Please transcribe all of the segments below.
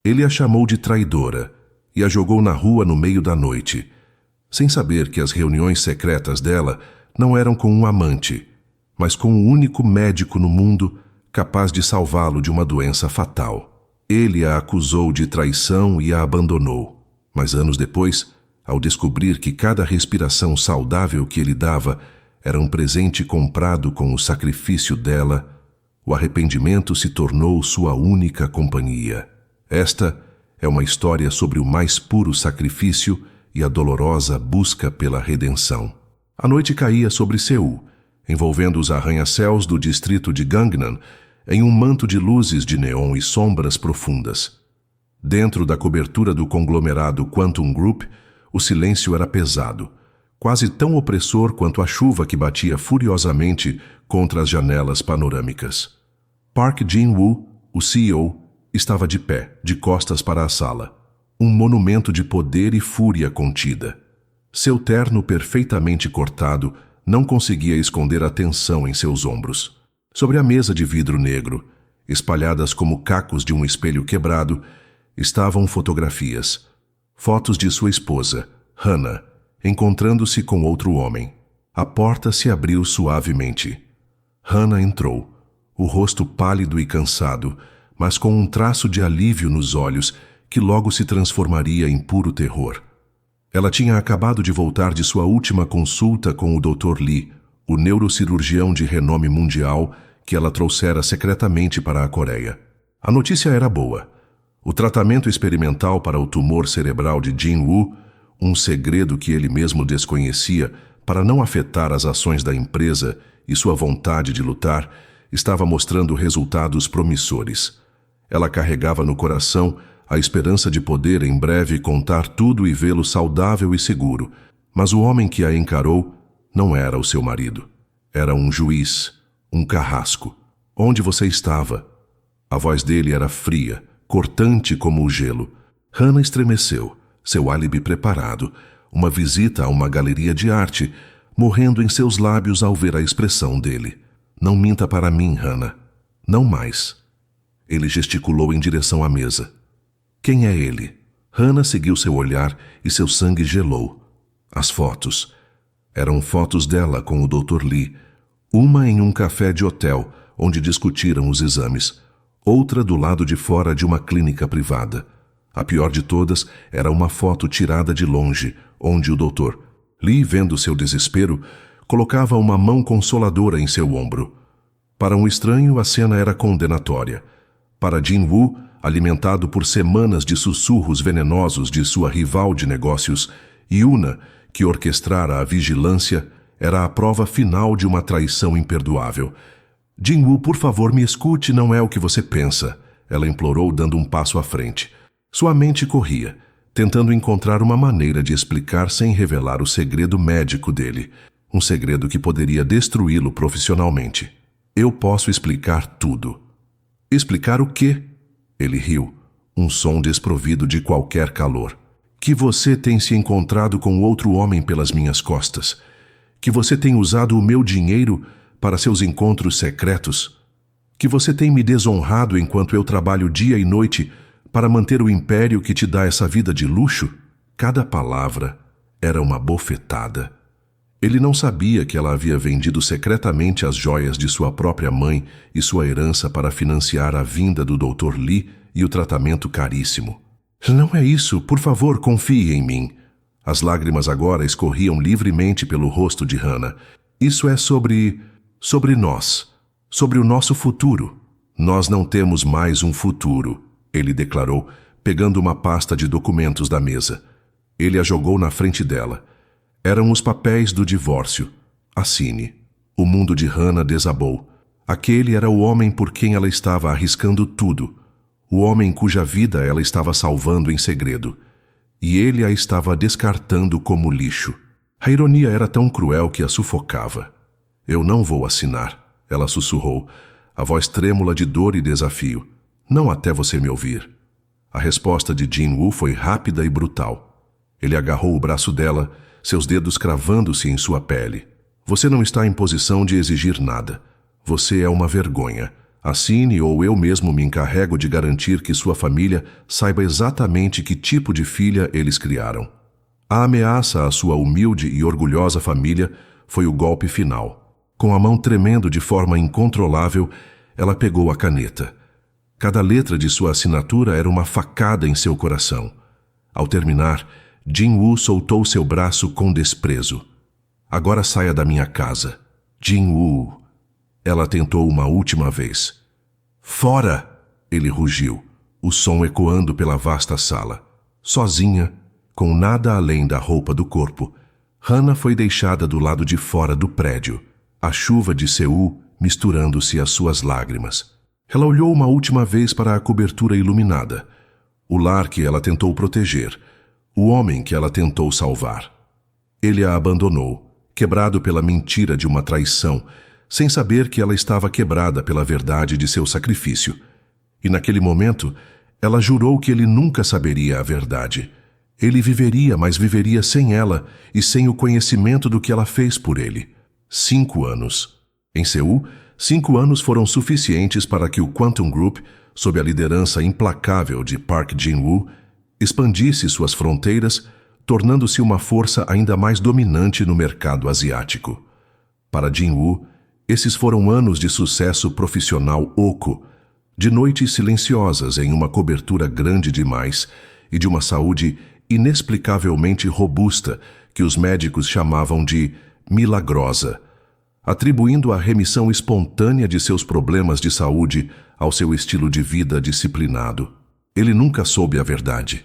Ele a chamou de traidora e a jogou na rua no meio da noite, sem saber que as reuniões secretas dela não eram com um amante, mas com o único médico no mundo capaz de salvá-lo de uma doença fatal. Ele a acusou de traição e a abandonou, mas anos depois, ao descobrir que cada respiração saudável que ele dava era um presente comprado com o sacrifício dela, o arrependimento se tornou sua única companhia. Esta é uma história sobre o mais puro sacrifício e a dolorosa busca pela redenção. A noite caía sobre Seul, envolvendo os arranha-céus do distrito de Gangnam em um manto de luzes de neon e sombras profundas. Dentro da cobertura do conglomerado Quantum Group, o silêncio era pesado, quase tão opressor quanto a chuva que batia furiosamente contra as janelas panorâmicas. Park Jin-woo, o CEO, estava de pé, de costas para a sala, um monumento de poder e fúria contida. Seu terno perfeitamente cortado não conseguia esconder a tensão em seus ombros. Sobre a mesa de vidro negro, espalhadas como cacos de um espelho quebrado, estavam fotografias. Fotos de sua esposa, Hannah, encontrando-se com outro homem. A porta se abriu suavemente. Hannah entrou, o rosto pálido e cansado, mas com um traço de alívio nos olhos que logo se transformaria em puro terror. Ela tinha acabado de voltar de sua última consulta com o Dr. Lee, o neurocirurgião de renome mundial que ela trouxera secretamente para a Coreia. A notícia era boa. O tratamento experimental para o tumor cerebral de Jin-woo, um segredo que ele mesmo desconhecia para não afetar as ações da empresa e sua vontade de lutar, estava mostrando resultados promissores. Ela carregava no coração a esperança de poder em breve contar tudo e vê-lo saudável e seguro, mas o homem que a encarou não era o seu marido. Era um juiz, um carrasco. Onde você estava? A voz dele era fria, cortante como o gelo. Hannah estremeceu, seu álibi preparado, uma visita a uma galeria de arte, morrendo em seus lábios ao ver a expressão dele. Não minta para mim, Hannah. Não mais. Ele gesticulou em direção à mesa. Quem é ele? Hannah seguiu seu olhar e seu sangue gelou. As fotos. Eram fotos dela com o Dr. Lee. Uma em um café de hotel, onde discutiram os exames. Outra do lado de fora de uma clínica privada. A pior de todas era uma foto tirada de longe, onde o Dr. Lee, vendo seu desespero, colocava uma mão consoladora em seu ombro. Para um estranho, a cena era condenatória. Para Jin-woo, alimentado por semanas de sussurros venenosos de sua rival de negócios, Yuna, que orquestrara a vigilância, era a prova final de uma traição imperdoável. Jin-woo, por favor, me escute, não é o que você pensa, ela implorou, dando um passo à frente. Sua mente corria, tentando encontrar uma maneira de explicar sem revelar o segredo médico dele, um segredo que poderia destruí-lo profissionalmente. Eu posso explicar tudo. Explicar o quê? Ele riu, um som desprovido de qualquer calor. Que você tem se encontrado com outro homem pelas minhas costas. Que você tem usado o meu dinheiro para seus encontros secretos. Que você tem me desonrado enquanto eu trabalho dia e noite para manter o império que te dá essa vida de luxo. Cada palavra era uma bofetada. Ele não sabia que ela havia vendido secretamente as joias de sua própria mãe e sua herança para financiar a vinda do Dr. Lee e o tratamento caríssimo. Não é isso, por favor, confie em mim. As lágrimas agora escorriam livremente pelo rosto de Hannah. Isso é sobre nós, sobre o nosso futuro. Nós não temos mais um futuro, ele declarou, pegando uma pasta de documentos da mesa. Ele a jogou na frente dela. Eram os papéis do divórcio. Assine. O mundo de Hannah desabou. Aquele era o homem por quem ela estava arriscando tudo. O homem cuja vida ela estava salvando em segredo. E ele a estava descartando como lixo. A ironia era tão cruel que a sufocava. Eu não vou assinar, ela sussurrou, a voz trêmula de dor e desafio. Não até você me ouvir. A resposta de Jin-woo foi rápida e brutal. Ele agarrou o braço dela, seus dedos cravando-se em sua pele. Você não está em posição de exigir nada. Você é uma vergonha. Assine ou eu mesmo me encarrego de garantir que sua família saiba exatamente que tipo de filha eles criaram. A ameaça à sua humilde e orgulhosa família foi o golpe final. Com a mão tremendo de forma incontrolável, ela pegou a caneta. Cada letra de sua assinatura era uma facada em seu coração. Ao terminar, Jin-Woo soltou seu braço com desprezo. Agora saia da minha casa. Jin-Woo. Ela tentou uma última vez. Fora! Ele rugiu, o som ecoando pela vasta sala. Sozinha, com nada além da roupa do corpo, Hana foi deixada do lado de fora do prédio, a chuva de Seul misturando-se às suas lágrimas. Ela olhou uma última vez para a cobertura iluminada, o lar que ela tentou proteger, o homem que ela tentou salvar. Ele a abandonou, quebrado pela mentira de uma traição, sem saber que ela estava quebrada pela verdade de seu sacrifício. E naquele momento, ela jurou que ele nunca saberia a verdade. Ele viveria, mas viveria sem ela e sem o conhecimento do que ela fez por ele. 5 anos. Em Seul, 5 anos foram suficientes para que o Quantum Group, sob a liderança implacável de Park Jin-Woo, expandisse suas fronteiras, tornando-se uma força ainda mais dominante no mercado asiático. Para Jin-Woo, esses foram anos de sucesso profissional oco, de noites silenciosas em uma cobertura grande demais e de uma saúde inexplicavelmente robusta que os médicos chamavam de milagrosa, atribuindo a remissão espontânea de seus problemas de saúde ao seu estilo de vida disciplinado. Ele nunca soube a verdade,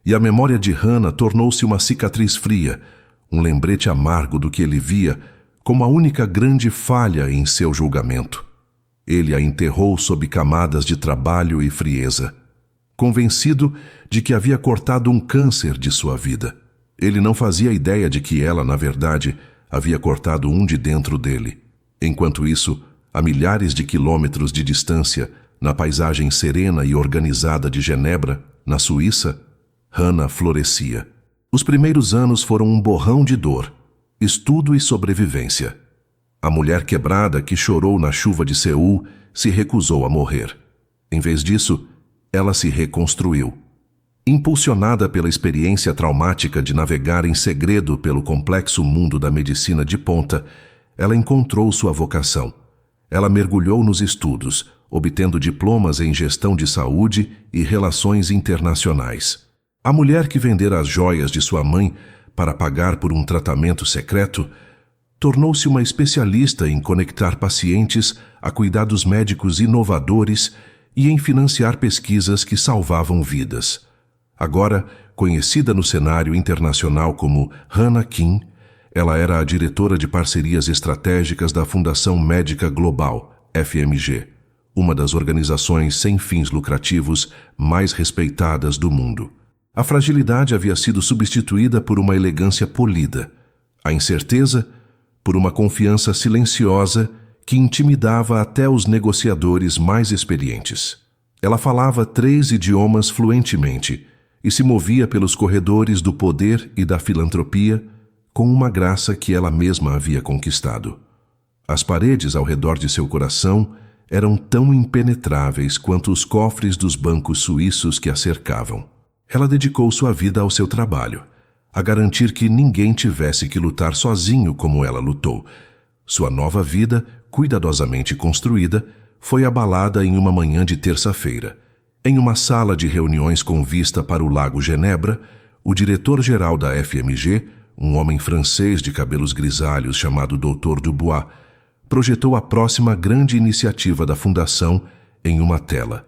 e a memória de Hana tornou-se uma cicatriz fria, um lembrete amargo do que ele via como a única grande falha em seu julgamento. Ele a enterrou sob camadas de trabalho e frieza, convencido de que havia cortado um câncer de sua vida. Ele não fazia ideia de que ela, na verdade, havia cortado um de dentro dele. Enquanto isso, a milhares de quilômetros de distância, na paisagem serena e organizada de Genebra, na Suíça, Hana florescia. Os primeiros anos foram um borrão de dor, estudo e sobrevivência. A mulher quebrada que chorou na chuva de Seul se recusou a morrer. Em vez disso, ela se reconstruiu. Impulsionada pela experiência traumática de navegar em segredo pelo complexo mundo da medicina de ponta, ela encontrou sua vocação. Ela mergulhou nos estudos, obtendo diplomas em gestão de saúde e relações internacionais. A mulher que vendera as joias de sua mãe para pagar por um tratamento secreto tornou-se uma especialista em conectar pacientes a cuidados médicos inovadores e em financiar pesquisas que salvavam vidas. Agora, conhecida no cenário internacional como Hana Kim, ela era a diretora de parcerias estratégicas da Fundação Médica Global, FMG, uma das organizações sem fins lucrativos mais respeitadas do mundo. A fragilidade havia sido substituída por uma elegância polida, a incerteza por uma confiança silenciosa que intimidava até os negociadores mais experientes. Ela falava 3 idiomas fluentemente e se movia pelos corredores do poder e da filantropia com uma graça que ela mesma havia conquistado. As paredes ao redor de seu coração eram tão impenetráveis quanto os cofres dos bancos suíços que a cercavam. Ela dedicou sua vida ao seu trabalho, a garantir que ninguém tivesse que lutar sozinho como ela lutou. Sua nova vida, cuidadosamente construída, foi abalada em uma manhã de terça-feira. Em uma sala de reuniões com vista para o Lago Genebra, o diretor-geral da FMG, um homem francês de cabelos grisalhos chamado Dr. Dubois, projetou a próxima grande iniciativa da Fundação em uma tela.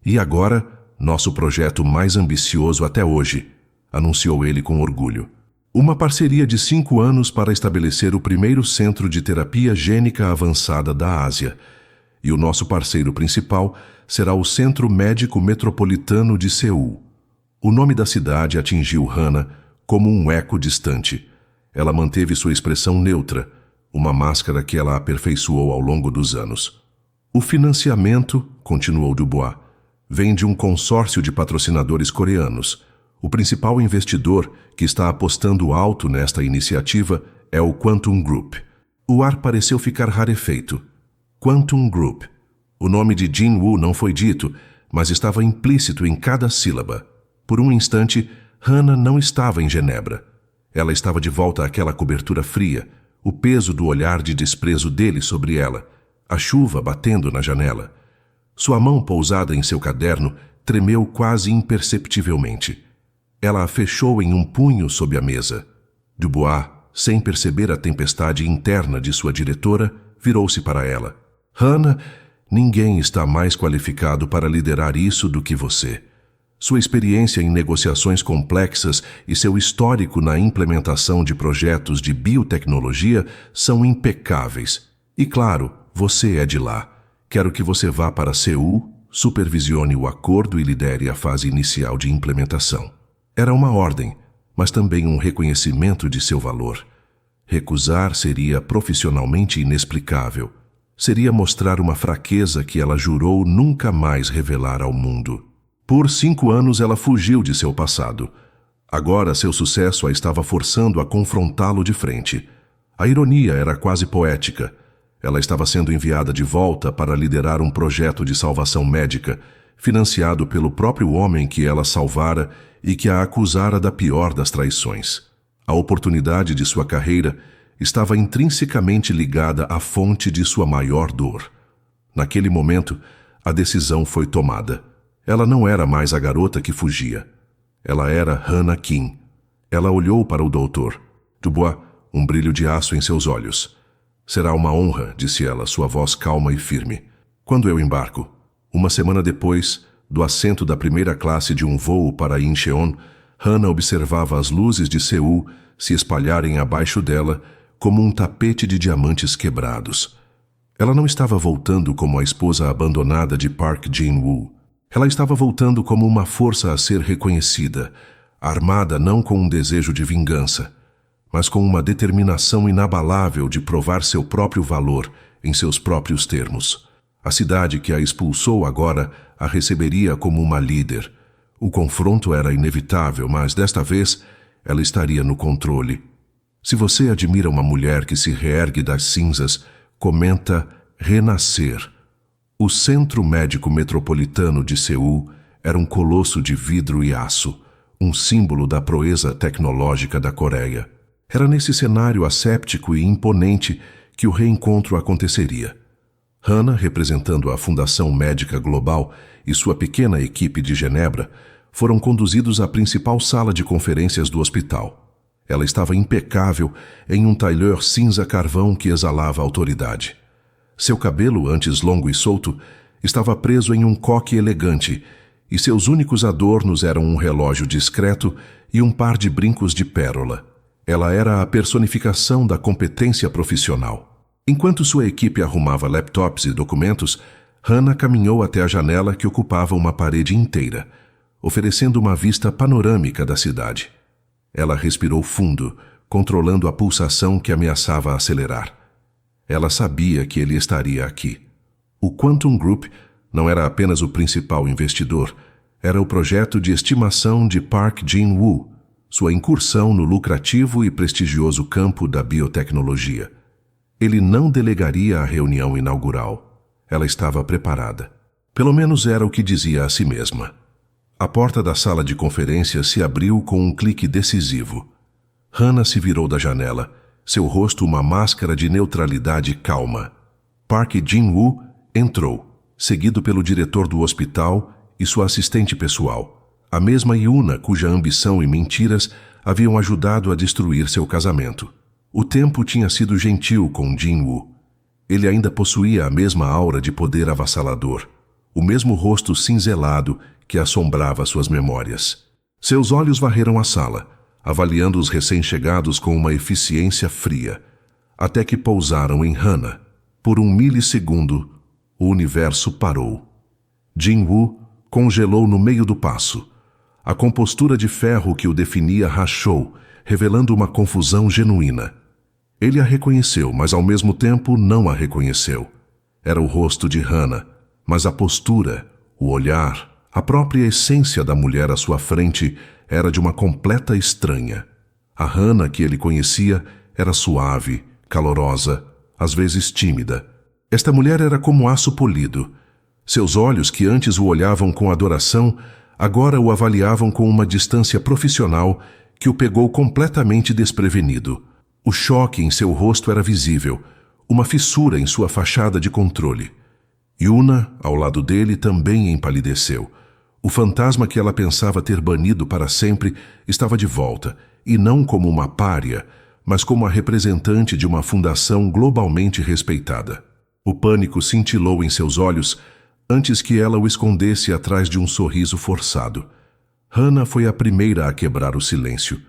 E agora, nosso projeto mais ambicioso até hoje, anunciou ele com orgulho. Uma parceria de 5 anos para estabelecer o primeiro centro de terapia gênica avançada da Ásia. E o nosso parceiro principal será o Centro Médico Metropolitano de Seul. O nome da cidade atingiu Hana como um eco distante. Ela manteve sua expressão neutra, uma máscara que ela aperfeiçoou ao longo dos anos. O financiamento, continuou Dubois, vem de um consórcio de patrocinadores coreanos. O principal investidor que está apostando alto nesta iniciativa é o Quantum Group. O ar pareceu ficar rarefeito. Quantum Group. O nome de Jin-Woo não foi dito, mas estava implícito em cada sílaba. Por um instante, Hannah não estava em Genebra. Ela estava de volta àquela cobertura fria, o peso do olhar de desprezo dele sobre ela, a chuva batendo na janela. Sua mão pousada em seu caderno tremeu quase imperceptivelmente. Ela a fechou em um punho sob a mesa. Dubois, sem perceber a tempestade interna de sua diretora, virou-se para ela. Hannah, ninguém está mais qualificado para liderar isso do que você. Sua experiência em negociações complexas e seu histórico na implementação de projetos de biotecnologia são impecáveis. E claro, você é de lá. Quero que você vá para Seul, supervisione o acordo e lidere a fase inicial de implementação. Era uma ordem, mas também um reconhecimento de seu valor. Recusar seria profissionalmente inexplicável. Seria mostrar uma fraqueza que ela jurou nunca mais revelar ao mundo. Por 5 anos ela fugiu de seu passado. Agora seu sucesso a estava forçando a confrontá-lo de frente. A ironia era quase poética. Ela estava sendo enviada de volta para liderar um projeto de salvação médica, financiado pelo próprio homem que ela salvara e que a acusara da pior das traições. A oportunidade de sua carreira estava intrinsecamente ligada à fonte de sua maior dor. Naquele momento, a decisão foi tomada. Ela não era mais a garota que fugia. Ela era Hannah Kim. Ela olhou para o doutor. Dubois, um brilho de aço em seus olhos. Será uma honra, disse ela, sua voz calma e firme. Quando eu embarco? Uma semana depois, do assento da primeira classe de um voo para Incheon, Hannah observava as luzes de Seul se espalharem abaixo dela como um tapete de diamantes quebrados. Ela não estava voltando como a esposa abandonada de Park Jin-woo. Ela estava voltando como uma força a ser reconhecida, armada não com um desejo de vingança, mas com uma determinação inabalável de provar seu próprio valor em seus próprios termos. A cidade que a expulsou agora a receberia como uma líder. O confronto era inevitável, mas desta vez ela estaria no controle. Se você admira uma mulher que se reergue das cinzas, comenta renascer. O Centro Médico Metropolitano de Seul era um colosso de vidro e aço, um símbolo da proeza tecnológica da Coreia. Era nesse cenário asséptico e imponente que o reencontro aconteceria. Hannah, representando a Fundação Médica Global e sua pequena equipe de Genebra, foram conduzidos à principal sala de conferências do hospital. Ela estava impecável em um tailleur cinza carvão que exalava autoridade. Seu cabelo, antes longo e solto, estava preso em um coque elegante, e seus únicos adornos eram um relógio discreto e um par de brincos de pérola. Ela era a personificação da competência profissional. Enquanto sua equipe arrumava laptops e documentos, Hannah caminhou até a janela que ocupava uma parede inteira, oferecendo uma vista panorâmica da cidade. Ela respirou fundo, controlando a pulsação que ameaçava acelerar. Ela sabia que ele estaria aqui. O Quantum Group não era apenas o principal investidor, era o projeto de estimação de Park Jin-woo, sua incursão no lucrativo e prestigioso campo da biotecnologia. Ele não delegaria a reunião inaugural. Ela estava preparada. Pelo menos era o que dizia a si mesma. A porta da sala de conferência se abriu com um clique decisivo. Hannah se virou da janela, seu rosto uma máscara de neutralidade calma. Park Jin-woo entrou, seguido pelo diretor do hospital e sua assistente pessoal, a mesma Yuna cuja ambição e mentiras haviam ajudado a destruir seu casamento. O tempo tinha sido gentil com Jin-woo. Ele ainda possuía a mesma aura de poder avassalador, o mesmo rosto cinzelado que assombrava suas memórias. Seus olhos varreram a sala, avaliando os recém-chegados com uma eficiência fria, até que pousaram em Hannah. Por um milissegundo, o universo parou. Jin-woo congelou no meio do passo. A compostura de ferro que o definia rachou, revelando uma confusão genuína. Ele a reconheceu, mas ao mesmo tempo não a reconheceu. Era o rosto de Hannah, mas a postura, o olhar, a própria essência da mulher à sua frente era de uma completa estranha. A Hannah que ele conhecia era suave, calorosa, às vezes tímida. Esta mulher era como aço polido, Seus olhos, que antes o olhavam com adoração, agora o avaliavam com uma distância profissional que o pegou completamente desprevenido. O choque em seu rosto era visível, uma fissura em sua fachada de controle. Yuna, ao lado dele, também empalideceu. O fantasma que ela pensava ter banido para sempre estava de volta, e não como uma pária, mas como a representante de uma fundação globalmente respeitada. O pânico cintilou em seus olhos antes que ela o escondesse atrás de um sorriso forçado. Hannah foi a primeira a quebrar o silêncio.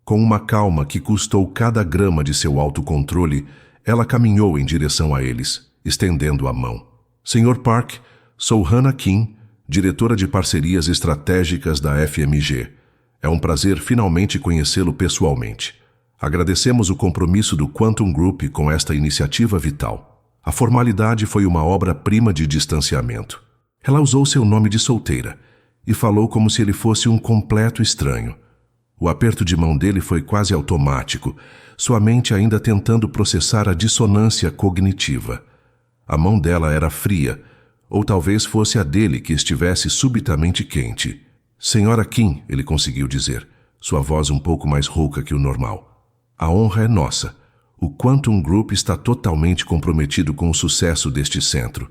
Com uma calma que custou cada grama de seu autocontrole, ela caminhou em direção a eles, estendendo a mão. Sr. Park, sou Hannah Kim, diretora de parcerias estratégicas da FMG. É um prazer finalmente conhecê-lo pessoalmente. Agradecemos o compromisso do Quantum Group com esta iniciativa vital. A formalidade foi uma obra-prima de distanciamento. Ela usou seu nome de solteira e falou como se ele fosse um completo estranho. O aperto de mão dele foi quase automático, sua mente ainda tentando processar a dissonância cognitiva. A mão dela era fria, ou talvez fosse a dele que estivesse subitamente quente. Senhora Kim, ele conseguiu dizer, sua voz um pouco mais rouca que o normal. A honra é nossa. O Quantum Group está totalmente comprometido com o sucesso deste centro.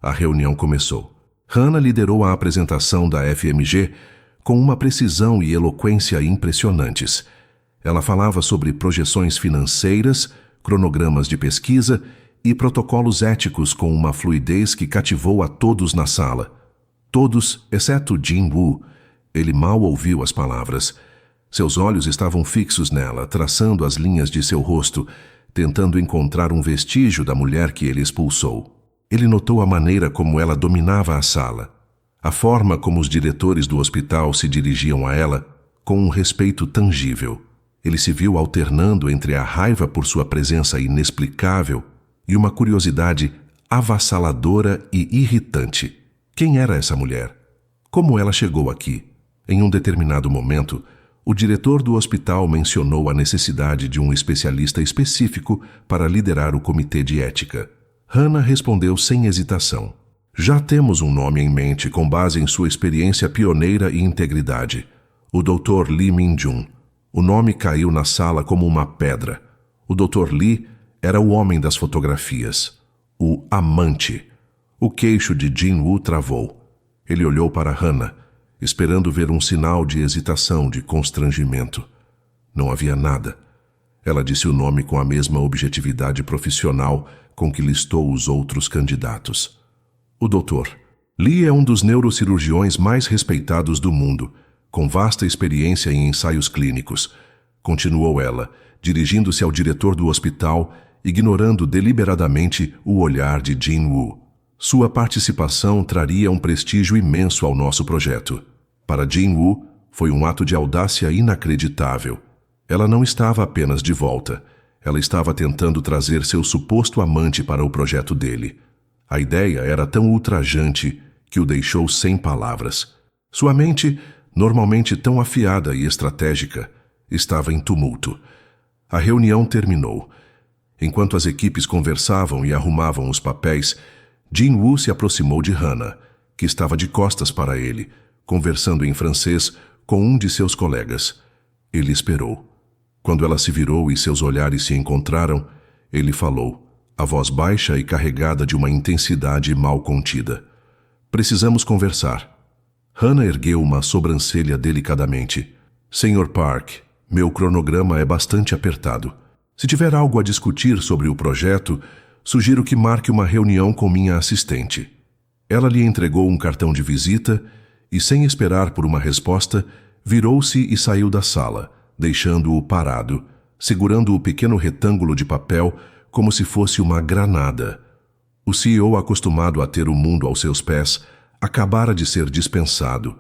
A reunião começou. Hannah liderou a apresentação da FMG com uma precisão e eloquência impressionantes. Ela falava sobre projeções financeiras, cronogramas de pesquisa e protocolos éticos com uma fluidez que cativou a todos na sala. Todos, exceto Jin Woo. Ele mal ouviu as palavras. Seus olhos estavam fixos nela, traçando as linhas de seu rosto, tentando encontrar um vestígio da mulher que ele expulsou. Ele notou a maneira como ela dominava a sala, a forma como os diretores do hospital se dirigiam a ela com um respeito tangível. Ele se viu alternando entre a raiva por sua presença inexplicável e uma curiosidade avassaladora e irritante. Quem era essa mulher? Como ela chegou aqui? Em um determinado momento, o diretor do hospital mencionou a necessidade de um especialista específico para liderar o comitê de ética. Hannah respondeu sem hesitação. Já temos um nome em mente com base em sua experiência pioneira e integridade. O Dr. Lee Min-jun. O nome caiu na sala como uma pedra. O Dr. Lee era o homem das fotografias. O amante. O queixo de Jin Woo travou. Ele olhou para Hannah, esperando ver um sinal de hesitação, de constrangimento. Não havia nada. Ela disse o nome com a mesma objetividade profissional com que listou os outros candidatos. O Dr. Lee é um dos neurocirurgiões mais respeitados do mundo, com vasta experiência em ensaios clínicos, continuou ela, dirigindo-se ao diretor do hospital, ignorando deliberadamente o olhar de Jin Woo. Sua participação traria um prestígio imenso ao nosso projeto. Para Jin Woo, foi um ato de audácia inacreditável. Ela não estava apenas de volta. Ela estava tentando trazer seu suposto amante para o projeto dele. A ideia era tão ultrajante que o deixou sem palavras. Sua mente, normalmente tão afiada e estratégica, estava em tumulto. A reunião terminou. Enquanto as equipes conversavam e arrumavam os papéis, Jin Woo se aproximou de Hannah, que estava de costas para ele, conversando em francês com um de seus colegas. Ele esperou. Quando ela se virou e seus olhares se encontraram, ele falou, a voz baixa e carregada de uma intensidade mal contida. Precisamos conversar. Hannah ergueu uma sobrancelha delicadamente. Sr. Park, meu cronograma é bastante apertado. Se tiver algo a discutir sobre o projeto, sugiro que marque uma reunião com minha assistente. Ela lhe entregou um cartão de visita e, sem esperar por uma resposta, virou-se e saiu da sala, deixando-o parado, segurando o pequeno retângulo de papel como se fosse uma granada. O CEO, acostumado a ter o mundo aos seus pés, acabara de ser dispensado,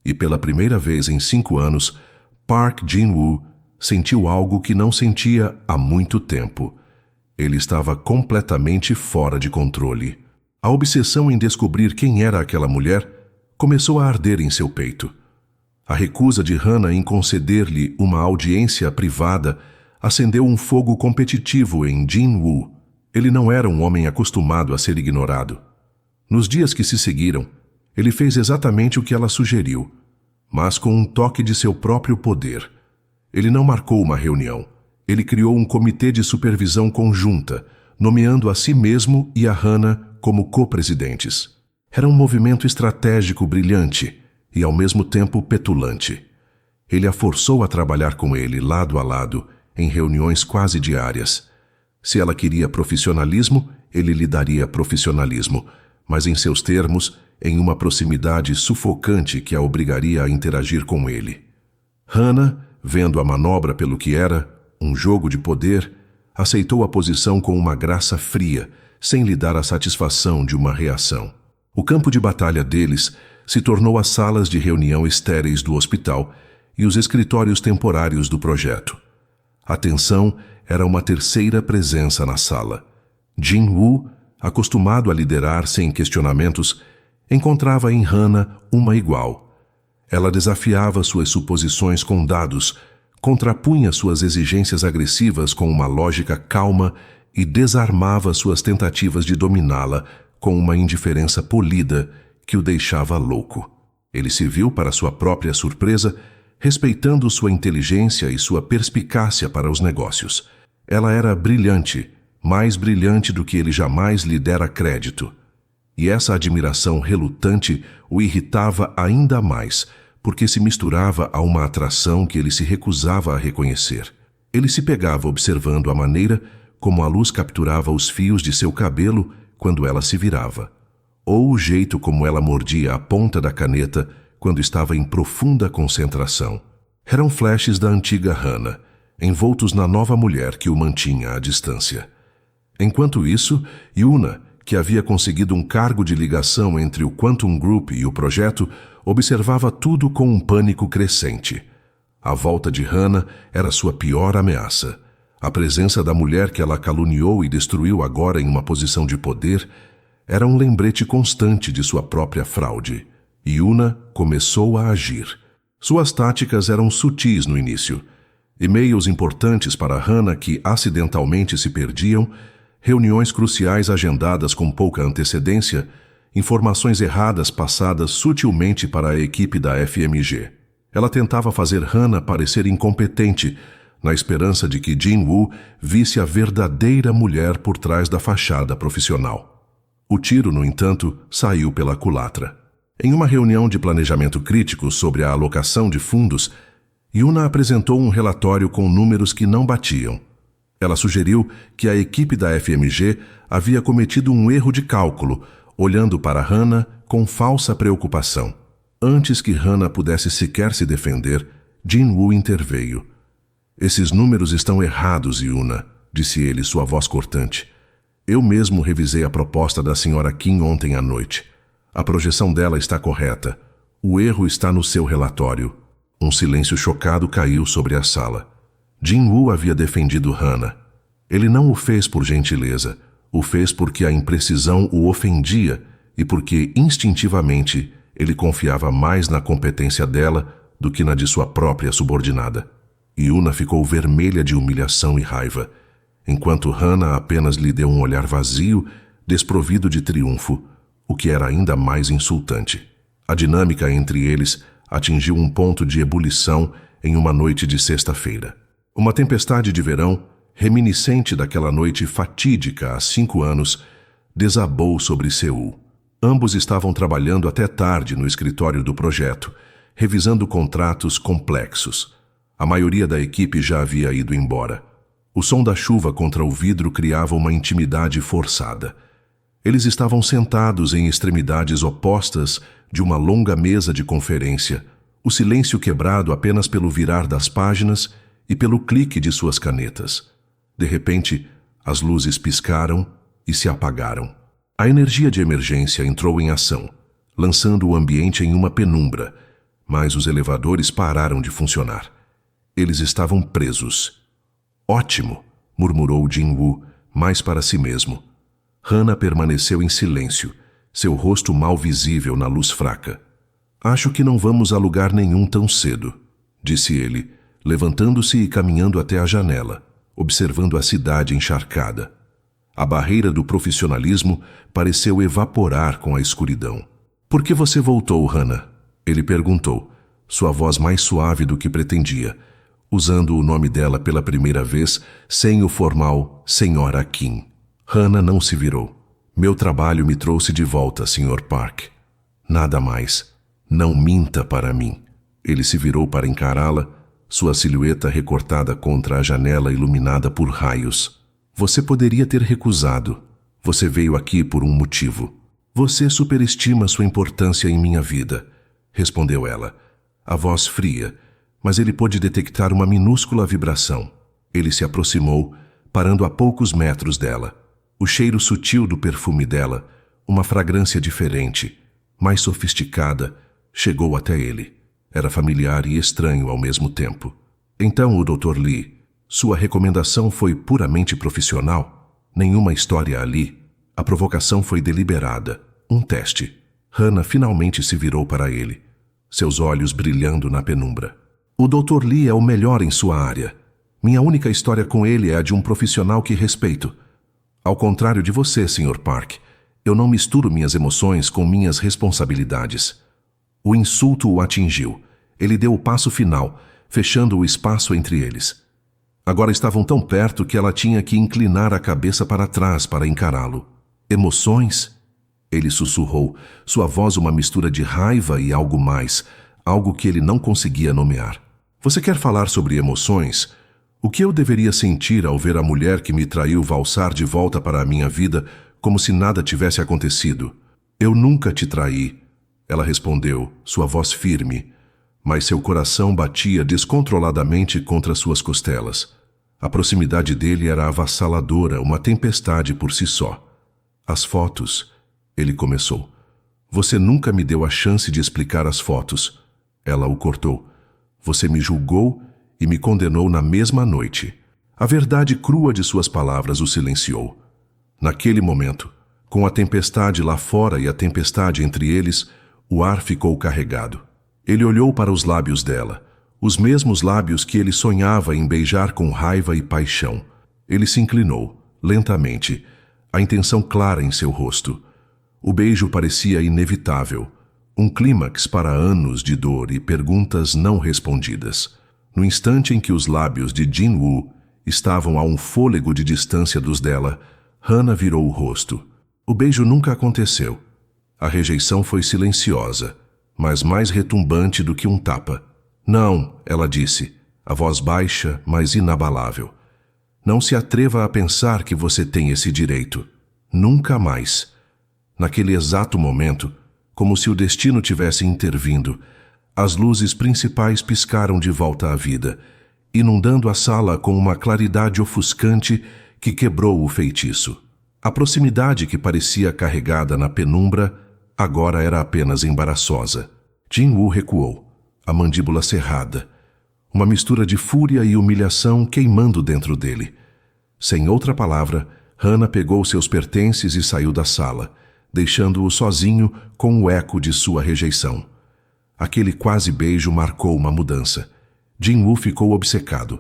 e pela primeira vez em 5 anos, Park Jin-woo sentiu algo que não sentia há muito tempo. Ele estava completamente fora de controle. A obsessão em descobrir quem era aquela mulher começou a arder em seu peito. A recusa de Hannah em conceder-lhe uma audiência privada acendeu um fogo competitivo em Jin Woo. Ele não era um homem acostumado a ser ignorado. Nos dias que se seguiram, ele fez exatamente o que ela sugeriu, mas com um toque de seu próprio poder. Ele não marcou uma reunião. Ele criou um comitê de supervisão conjunta, nomeando a si mesmo e a Hannah como co-presidentes. Era um movimento estratégico brilhante e, ao mesmo tempo, petulante. Ele a forçou a trabalhar com ele lado a lado, em reuniões quase diárias. Se ela queria profissionalismo, ele lhe daria profissionalismo, mas em seus termos, em uma proximidade sufocante que a obrigaria a interagir com ele. Hannah, vendo a manobra pelo que era, um jogo de poder, aceitou a posição com uma graça fria, sem lhe dar a satisfação de uma reação. O campo de batalha deles se tornou as salas de reunião estéreis do hospital e os escritórios temporários do projeto. A tensão era uma terceira presença na sala. Jin-Woo, acostumado a liderar sem questionamentos, encontrava em Hannah uma igual. Ela desafiava suas suposições com dados, contrapunha suas exigências agressivas com uma lógica calma e desarmava suas tentativas de dominá-la com uma indiferença polida que o deixava louco. Ele se viu, para sua própria surpresa, respeitando sua inteligência e sua perspicácia para os negócios. Ela era brilhante, mais brilhante do que ele jamais lhe dera crédito. E essa admiração relutante o irritava ainda mais, porque se misturava a uma atração que ele se recusava a reconhecer. Ele se pegava observando a maneira como a luz capturava os fios de seu cabelo quando ela se virava, ou o jeito como ela mordia a ponta da caneta quando estava em profunda concentração. Eram flashes da antiga Hannah, envoltos na nova mulher que o mantinha à distância. Enquanto isso, Yuna, que havia conseguido um cargo de ligação entre o Quantum Group e o projeto, observava tudo com um pânico crescente. A volta de Hannah era sua pior ameaça. A presença da mulher que ela caluniou e destruiu agora em uma posição de poder era um lembrete constante de sua própria fraude. Yuna começou a agir. Suas táticas eram sutis no início. E-mails importantes para Hannah que acidentalmente se perdiam, reuniões cruciais agendadas com pouca antecedência, informações erradas passadas sutilmente para a equipe da FMG. Ela tentava fazer Hannah parecer incompetente, na esperança de que Jin-Woo visse a verdadeira mulher por trás da fachada profissional. O tiro, no entanto, saiu pela culatra. Em uma reunião de planejamento crítico sobre a alocação de fundos, Yuna apresentou um relatório com números que não batiam. Ela sugeriu que a equipe da FMG havia cometido um erro de cálculo, olhando para Hannah com falsa preocupação. Antes que Hannah pudesse sequer se defender, Jin-Woo interveio. "Esses números estão errados, Yuna", disse ele, sua voz cortante. "Eu mesmo revisei a proposta da Sra. Kim ontem à noite. A projeção dela está correta. O erro está no seu relatório." Um silêncio chocado caiu sobre a sala. Jin-Woo havia defendido Hannah. Ele não o fez por gentileza. O fez porque a imprecisão o ofendia e porque, instintivamente, ele confiava mais na competência dela do que na de sua própria subordinada. Yuna ficou vermelha de humilhação e raiva, enquanto Hannah apenas lhe deu um olhar vazio, desprovido de triunfo, o que era ainda mais insultante. A dinâmica entre eles atingiu um ponto de ebulição em uma noite de sexta-feira. Uma tempestade de verão, reminiscente daquela noite fatídica há 5 anos, desabou sobre Seul. Ambos estavam trabalhando até tarde no escritório do projeto, revisando contratos complexos. A maioria da equipe já havia ido embora. O som da chuva contra o vidro criava uma intimidade forçada. Eles estavam sentados em extremidades opostas de uma longa mesa de conferência, o silêncio quebrado apenas pelo virar das páginas e pelo clique de suas canetas. De repente, as luzes piscaram e se apagaram. A energia de emergência entrou em ação, lançando o ambiente em uma penumbra, mas os elevadores pararam de funcionar. Eles estavam presos. "Ótimo", murmurou Jin-Woo, mais para si mesmo. Hannah permaneceu em silêncio, seu rosto mal visível na luz fraca. "Acho que não vamos a lugar nenhum tão cedo", disse ele, levantando-se e caminhando até a janela, observando a cidade encharcada. A barreira do profissionalismo pareceu evaporar com a escuridão. Por que você voltou, Hannah? Ele perguntou, sua voz mais suave do que pretendia, usando o nome dela pela primeira vez, sem o formal Senhora Kim. Hannah não se virou. Meu trabalho me trouxe de volta, Sr. Park. Nada mais. Não minta para mim. Ele se virou para encará-la, sua silhueta recortada contra a janela iluminada por raios. Você poderia ter recusado. Você veio aqui por um motivo. Você superestima sua importância em minha vida, respondeu ela, a voz fria, mas ele pôde detectar uma minúscula vibração. Ele se aproximou, parando a poucos metros dela. O cheiro sutil do perfume dela, uma fragrância diferente, mais sofisticada, chegou até ele. Era familiar e estranho ao mesmo tempo. Então o Dr. Lee, sua recomendação foi puramente profissional? Nenhuma história ali. A provocação foi deliberada. Um teste. Hannah finalmente se virou para ele, seus olhos brilhando na penumbra. O Dr. Lee é o melhor em sua área. Minha única história com ele é a de um profissional que respeito. Ao contrário de você, Sr. Park, eu não misturo minhas emoções com minhas responsabilidades. O insulto o atingiu. Ele deu o passo final, fechando o espaço entre eles. Agora estavam tão perto que ela tinha que inclinar a cabeça para trás para encará-lo. Emoções? Ele sussurrou, sua voz uma mistura de raiva e algo mais, algo que ele não conseguia nomear. Você quer falar sobre emoções? O que eu deveria sentir ao ver a mulher que me traiu valsar de volta para a minha vida como se nada tivesse acontecido? Eu nunca te traí, ela respondeu, sua voz firme, mas seu coração batia descontroladamente contra suas costelas. A proximidade dele era avassaladora, uma tempestade por si só. As fotos, ele começou. Você nunca me deu a chance de explicar as fotos. Ela o cortou. Você me julgou e me condenou na mesma noite. A verdade crua de suas palavras o silenciou. Naquele momento, com a tempestade lá fora e a tempestade entre eles, o ar ficou carregado. Ele olhou para os lábios dela, os mesmos lábios que ele sonhava em beijar com raiva e paixão. Ele se inclinou, lentamente, a intenção clara em seu rosto. O beijo parecia inevitável, um clímax para anos de dor e perguntas não respondidas. No instante em que os lábios de Jin-Woo estavam a um fôlego de distância dos dela, Hannah virou o rosto. O beijo nunca aconteceu. A rejeição foi silenciosa, mas mais retumbante do que um tapa. Não, ela disse, a voz baixa, mas inabalável. Não se atreva a pensar que você tem esse direito. Nunca mais. Naquele exato momento, como se o destino tivesse intervindo, as luzes principais piscaram de volta à vida, inundando a sala com uma claridade ofuscante que quebrou o feitiço. A proximidade que parecia carregada na penumbra agora era apenas embaraçosa. Jin-Woo recuou, a mandíbula cerrada, uma mistura de fúria e humilhação queimando dentro dele. Sem outra palavra, Hannah pegou seus pertences e saiu da sala, deixando-o sozinho com o eco de sua rejeição. Aquele quase beijo marcou uma mudança. Jin-Woo ficou obcecado.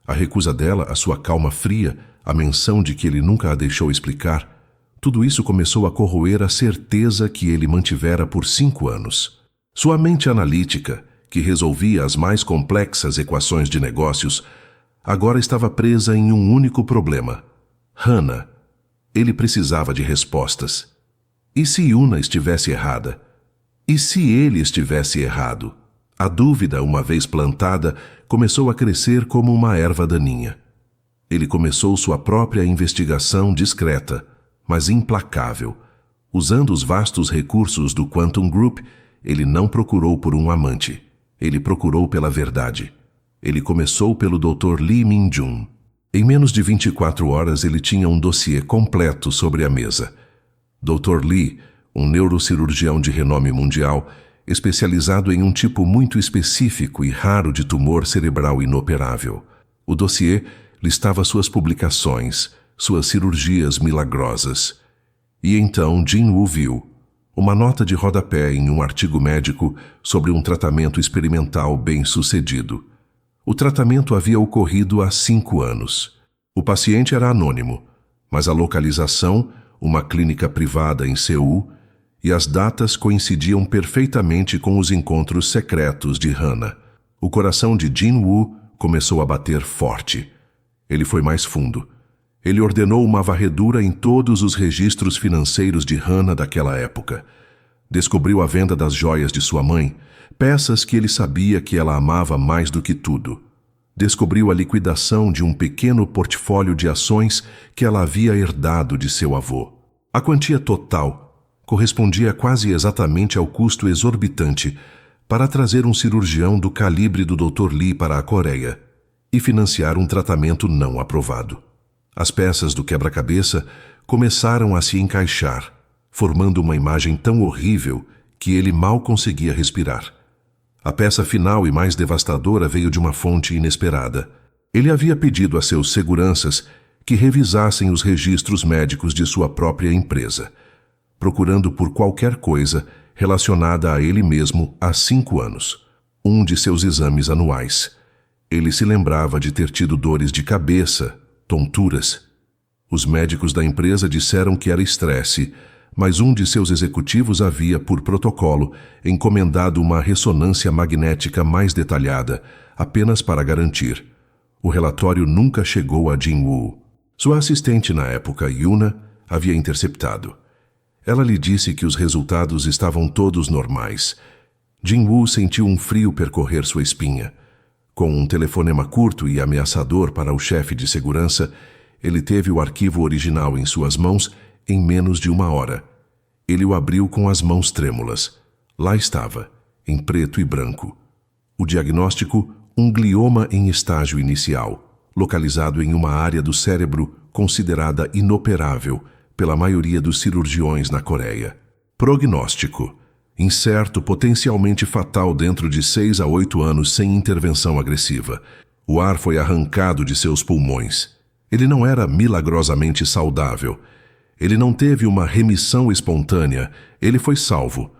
A recusa dela, a sua calma fria, a menção de que ele nunca a deixou explicar, tudo isso começou a corroer a certeza que ele mantivera por 5 anos. Sua mente analítica, que resolvia as mais complexas equações de negócios, agora estava presa em um único problema. Hannah. Ele precisava de respostas. E se Yuna estivesse errada? E se ele estivesse errado? A dúvida, uma vez plantada, começou a crescer como uma erva daninha. Ele começou sua própria investigação discreta, mas implacável. Usando os vastos recursos do Quantum Group, ele não procurou por um amante. Ele procurou pela verdade. Ele começou pelo Dr. Lee Min-jun. Em menos de 24 horas ele tinha um dossiê completo sobre a mesa. Dr. Lee, um neurocirurgião de renome mundial, especializado em um tipo muito específico e raro de tumor cerebral inoperável. O dossiê listava suas publicações, suas cirurgias milagrosas. E então Jin-Woo viu uma nota de rodapé em um artigo médico sobre um tratamento experimental bem-sucedido. O tratamento havia ocorrido há 5 anos. O paciente era anônimo, Mas a localização, uma clínica privada em Seul, e as datas coincidiam perfeitamente com os encontros secretos de Hannah. O coração de Jin-woo começou a bater forte. Ele foi mais fundo. Ele ordenou uma varredura em todos os registros financeiros de Hannah daquela época. Descobriu a venda das joias de sua mãe, peças que ele sabia que ela amava mais do que tudo. Descobriu a liquidação de um pequeno portfólio de ações que ela havia herdado de seu avô. A quantia total correspondia quase exatamente ao custo exorbitante para trazer um cirurgião do calibre do Dr. Lee para a Coreia e financiar um tratamento não aprovado. As peças do quebra-cabeça começaram a se encaixar, formando uma imagem tão horrível que ele mal conseguia respirar. A peça final e mais devastadora veio de uma fonte inesperada. Ele havia pedido a seus seguranças que revisassem os registros médicos de sua própria empresa, procurando por qualquer coisa relacionada a ele mesmo há 5 anos. Um de seus exames anuais. Ele se lembrava de ter tido dores de cabeça, tonturas. Os médicos da empresa disseram que era estresse, mas um de seus executivos havia, por protocolo, encomendado uma ressonância magnética mais detalhada, apenas para garantir. O relatório nunca chegou a Jin-woo. Sua assistente na época, Yuna, havia interceptado. Ela lhe disse que os resultados estavam todos normais. Jin-woo sentiu um frio percorrer sua espinha. Com um telefonema curto e ameaçador para o chefe de segurança, ele teve o arquivo original em suas mãos em menos de 1 hora. Ele o abriu com as mãos trêmulas. Lá estava, em preto e branco. O diagnóstico, um glioma em estágio inicial, localizado em uma área do cérebro considerada inoperável pela maioria dos cirurgiões na Coreia. Prognóstico: incerto, potencialmente fatal dentro de 6 a 8 anos sem intervenção agressiva. O ar foi arrancado de seus pulmões. Ele não era milagrosamente saudável. Ele não teve uma remissão espontânea. Ele foi salvo.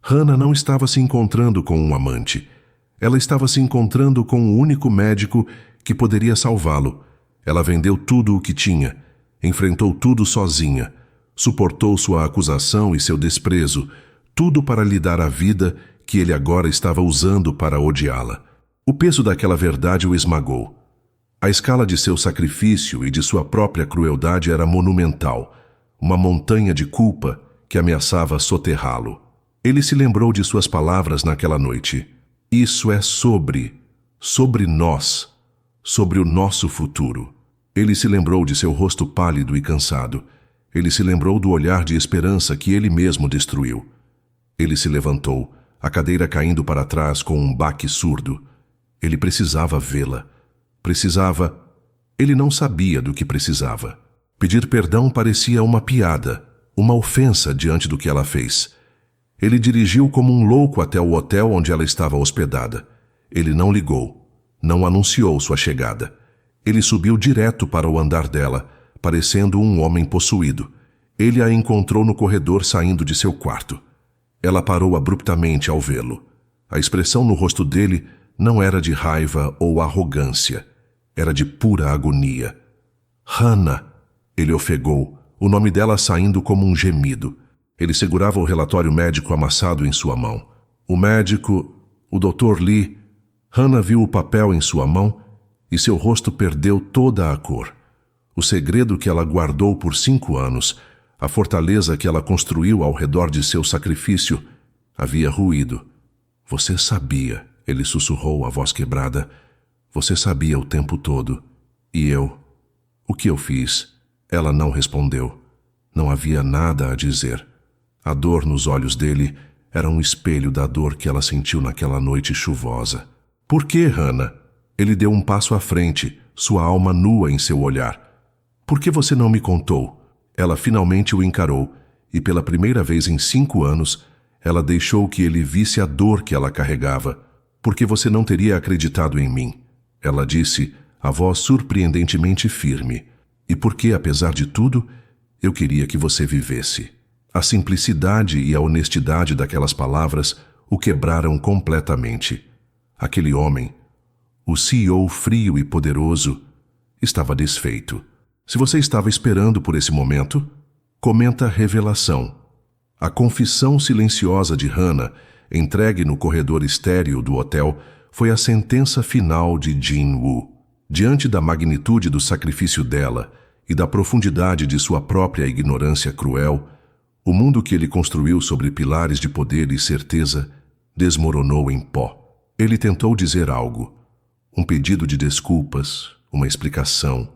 Hannah não estava se encontrando com um amante. Ela estava se encontrando com o único médico que poderia salvá-lo. Ela vendeu tudo o que tinha. Enfrentou tudo sozinha. Suportou sua acusação e seu desprezo. Tudo para lhe dar a vida que ele agora estava usando para odiá-la. O peso daquela verdade o esmagou. A escala de seu sacrifício e de sua própria crueldade era monumental. Uma montanha de culpa que ameaçava soterrá-lo. Ele se lembrou de suas palavras naquela noite. Isso é sobre nós, sobre o nosso futuro. Ele se lembrou de seu rosto pálido e cansado. Ele se lembrou do olhar de esperança que ele mesmo destruiu. Ele se levantou, a cadeira caindo para trás com um baque surdo. Ele precisava vê-la. Precisava... Ele não sabia do que precisava. Pedir perdão parecia uma piada, uma ofensa diante do que ela fez. Ele dirigiu como um louco até o hotel onde ela estava hospedada. Ele não ligou, não anunciou sua chegada. Ele subiu direto para o andar dela, parecendo um homem possuído. Ele a encontrou no corredor saindo de seu quarto. Ela parou abruptamente ao vê-lo. A expressão no rosto dele não era de raiva ou arrogância. Era de pura agonia. Hannah, ele ofegou, o nome dela saindo como um gemido. Ele segurava o relatório médico amassado em sua mão. O médico, o Dr. Lee... Hannah viu o papel em sua mão e seu rosto perdeu toda a cor. O segredo que ela guardou por 5 anos, a fortaleza que ela construiu ao redor de seu sacrifício, havia ruído. Você sabia, ele sussurrou, a voz quebrada. Você sabia o tempo todo. E eu? O que eu fiz? Ela não respondeu. Não havia nada a dizer. A dor nos olhos dele era um espelho da dor que ela sentiu naquela noite chuvosa. Por que, Hannah? Ele deu um passo à frente, sua alma nua em seu olhar. Por que você não me contou? Ela finalmente o encarou, e pela primeira vez em 5 anos, ela deixou que ele visse a dor que ela carregava. Por que você não teria acreditado em mim? Ela disse, a voz surpreendentemente firme. E porque, apesar de tudo, eu queria que você vivesse. A simplicidade e a honestidade daquelas palavras o quebraram completamente. Aquele homem, o CEO frio e poderoso, estava desfeito. Se você estava esperando por esse momento, comenta revelação. A confissão silenciosa de Hannah, entregue no corredor estéril do hotel, foi a sentença final de Jin-Woo. Diante da magnitude do sacrifício dela e da profundidade de sua própria ignorância cruel, o mundo que ele construiu sobre pilares de poder e certeza desmoronou em pó. Ele tentou dizer algo, um pedido de desculpas, uma explicação,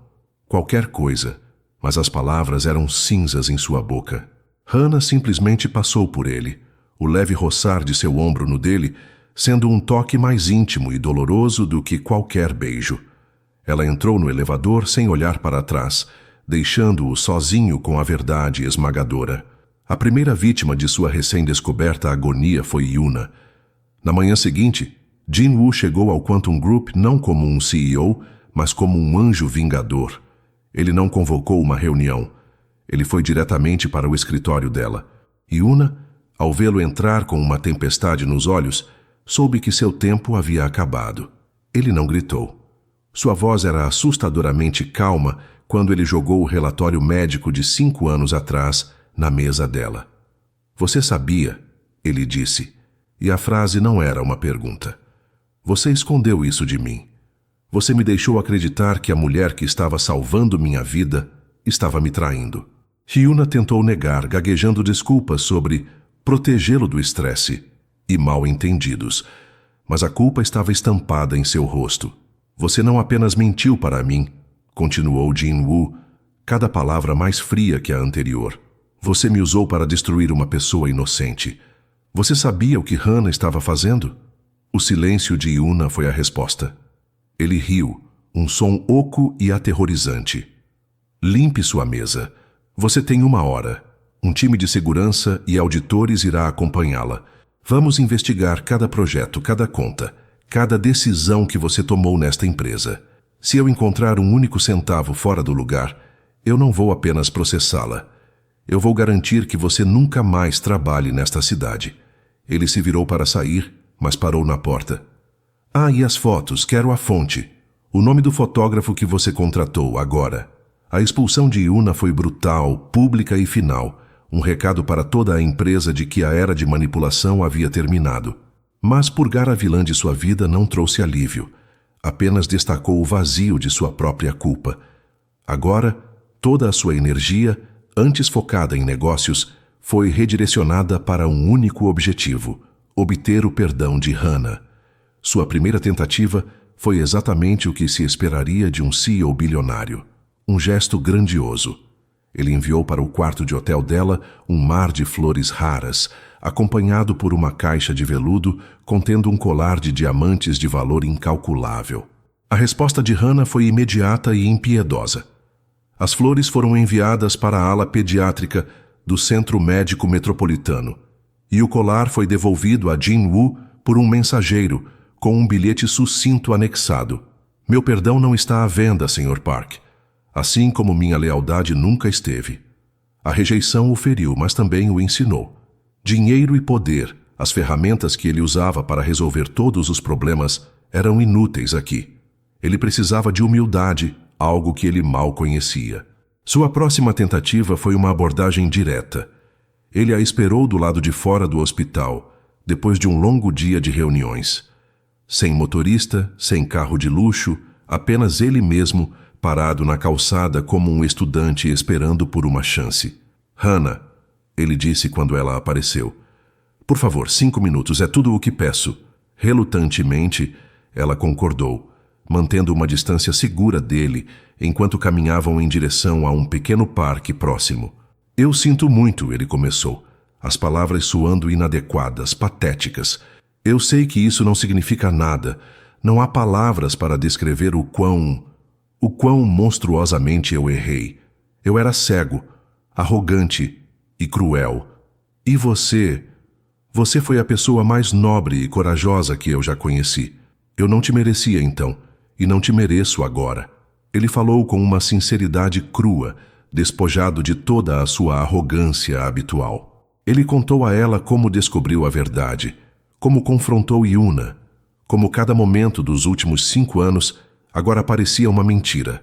qualquer coisa, mas as palavras eram cinzas em sua boca. Hannah simplesmente passou por ele, o leve roçar de seu ombro no dele sendo um toque mais íntimo e doloroso do que qualquer beijo. Ela entrou no elevador sem olhar para trás, deixando-o sozinho com a verdade esmagadora. A primeira vítima de sua recém-descoberta agonia foi Yuna. Na manhã seguinte, Jin-Woo chegou ao Quantum Group não como um CEO, mas como um anjo vingador. Ele não convocou uma reunião. Ele foi diretamente para o escritório dela. Yuna, ao vê-lo entrar com uma tempestade nos olhos, soube que seu tempo havia acabado. Ele não gritou. Sua voz era assustadoramente calma quando ele jogou o relatório médico de 5 anos atrás na mesa dela. Você sabia, ele disse, e a frase não era uma pergunta. Você escondeu isso de mim. Você me deixou acreditar que a mulher que estava salvando minha vida estava me traindo. Hyuna tentou negar, gaguejando desculpas sobre protegê-lo do estresse e mal-entendidos, mas a culpa estava estampada em seu rosto. Você não apenas mentiu para mim, continuou Jin-Woo, cada palavra mais fria que a anterior. Você me usou para destruir uma pessoa inocente. Você sabia o que Hannah estava fazendo? O silêncio de Yuna foi a resposta. Ele riu, um som oco e aterrorizante. Limpe sua mesa. Você tem 1 hora. Um time de segurança e auditores irá acompanhá-la. Vamos investigar cada projeto, cada conta, cada decisão que você tomou nesta empresa. Se eu encontrar um único centavo fora do lugar, eu não vou apenas processá-la. Eu vou garantir que você nunca mais trabalhe nesta cidade. Ele se virou para sair, mas parou na porta. Ah, e as fotos, quero a fonte. O nome do fotógrafo que você contratou agora. A expulsão de Yuna foi brutal, pública e final. Um recado para toda a empresa de que a era de manipulação havia terminado. Mas purgar a vilã de sua vida não trouxe alívio. Apenas destacou o vazio de sua própria culpa. Agora, toda a sua energia, antes focada em negócios, foi redirecionada para um único objetivo: obter o perdão de Hannah. Sua primeira tentativa foi exatamente o que se esperaria de um CEO bilionário. Um gesto grandioso. Ele enviou para o quarto de hotel dela um mar de flores raras, acompanhado por uma caixa de veludo contendo um colar de diamantes de valor incalculável. A resposta de Hannah foi imediata e impiedosa. As flores foram enviadas para a ala pediátrica do Centro Médico Metropolitano, e o colar foi devolvido a Jin-Woo por um mensageiro com um bilhete sucinto anexado. Meu perdão não está à venda, Sr. Park. Assim como minha lealdade nunca esteve. A rejeição o feriu, mas também o ensinou. Dinheiro e poder, as ferramentas que ele usava para resolver todos os problemas, eram inúteis aqui. Ele precisava de humildade, algo que ele mal conhecia. Sua próxima tentativa foi uma abordagem direta. Ele a esperou do lado de fora do hospital, depois de um longo dia de reuniões. Sem motorista, sem carro de luxo, apenas ele mesmo, parado na calçada como um estudante esperando por uma chance. Hannah, ele disse quando ela apareceu. Por favor, 5 minutos, é tudo o que peço. Relutantemente, ela concordou, mantendo uma distância segura dele enquanto caminhavam em direção a um pequeno parque próximo. Eu sinto muito, ele começou, as palavras soando inadequadas, patéticas. Eu sei que isso não significa nada. Não há palavras para descrever o quão monstruosamente eu errei. Eu era cego, arrogante e cruel. E você foi a pessoa mais nobre e corajosa que eu já conheci. Eu não te merecia então, e não te mereço agora. Ele falou com uma sinceridade crua, despojado de toda a sua arrogância habitual. Ele contou a ela como descobriu a verdade, como confrontou Yuna, como cada momento dos últimos 5 anos agora parecia uma mentira.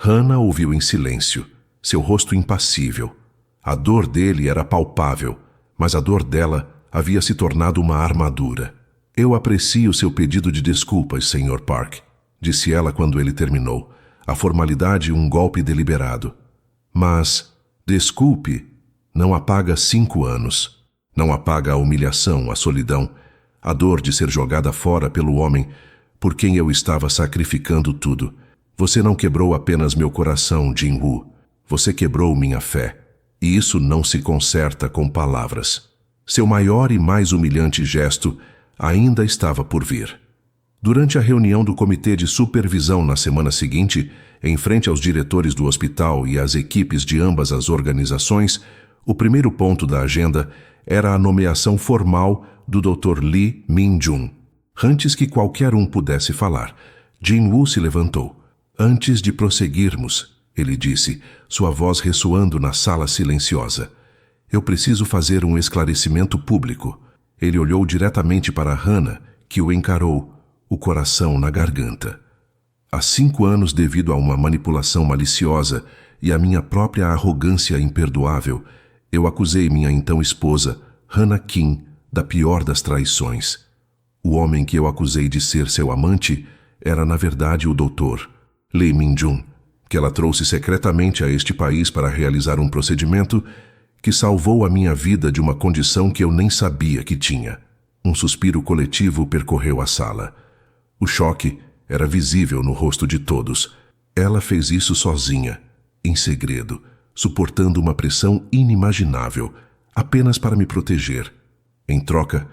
Hannah ouviu em silêncio, seu rosto impassível. A dor dele era palpável, mas a dor dela havia se tornado uma armadura. Eu aprecio seu pedido de desculpas, Sr. Park, disse ela quando ele terminou. A formalidade um golpe deliberado. Mas, desculpe, não apaga 5 anos. Não apaga a humilhação, a solidão, a dor de ser jogada fora pelo homem por quem eu estava sacrificando tudo. Você não quebrou apenas meu coração, Jin-Woo. Você quebrou minha fé. E isso não se conserta com palavras. Seu maior e mais humilhante gesto ainda estava por vir. Durante a reunião do comitê de supervisão na semana seguinte, em frente aos diretores do hospital e às equipes de ambas as organizações, o primeiro ponto da agenda era a nomeação formal do Dr. Lee Min-jun. Antes que qualquer um pudesse falar, Jin-Woo se levantou. Antes de prosseguirmos, ele disse, sua voz ressoando na sala silenciosa, eu preciso fazer um esclarecimento público. Ele olhou diretamente para Hannah, que o encarou, o coração na garganta. Há 5 anos, devido a uma manipulação maliciosa e a minha própria arrogância imperdoável, eu acusei minha então esposa, Hannah Kim, da pior das traições. O homem que eu acusei de ser seu amante era, na verdade, o Dr. Lee Min-jun, que ela trouxe secretamente a este país para realizar um procedimento que salvou a minha vida de uma condição que eu nem sabia que tinha. Um suspiro coletivo percorreu a sala. O choque era visível no rosto de todos. Ela fez isso sozinha, em segredo, suportando uma pressão inimaginável, apenas para me proteger. Em troca,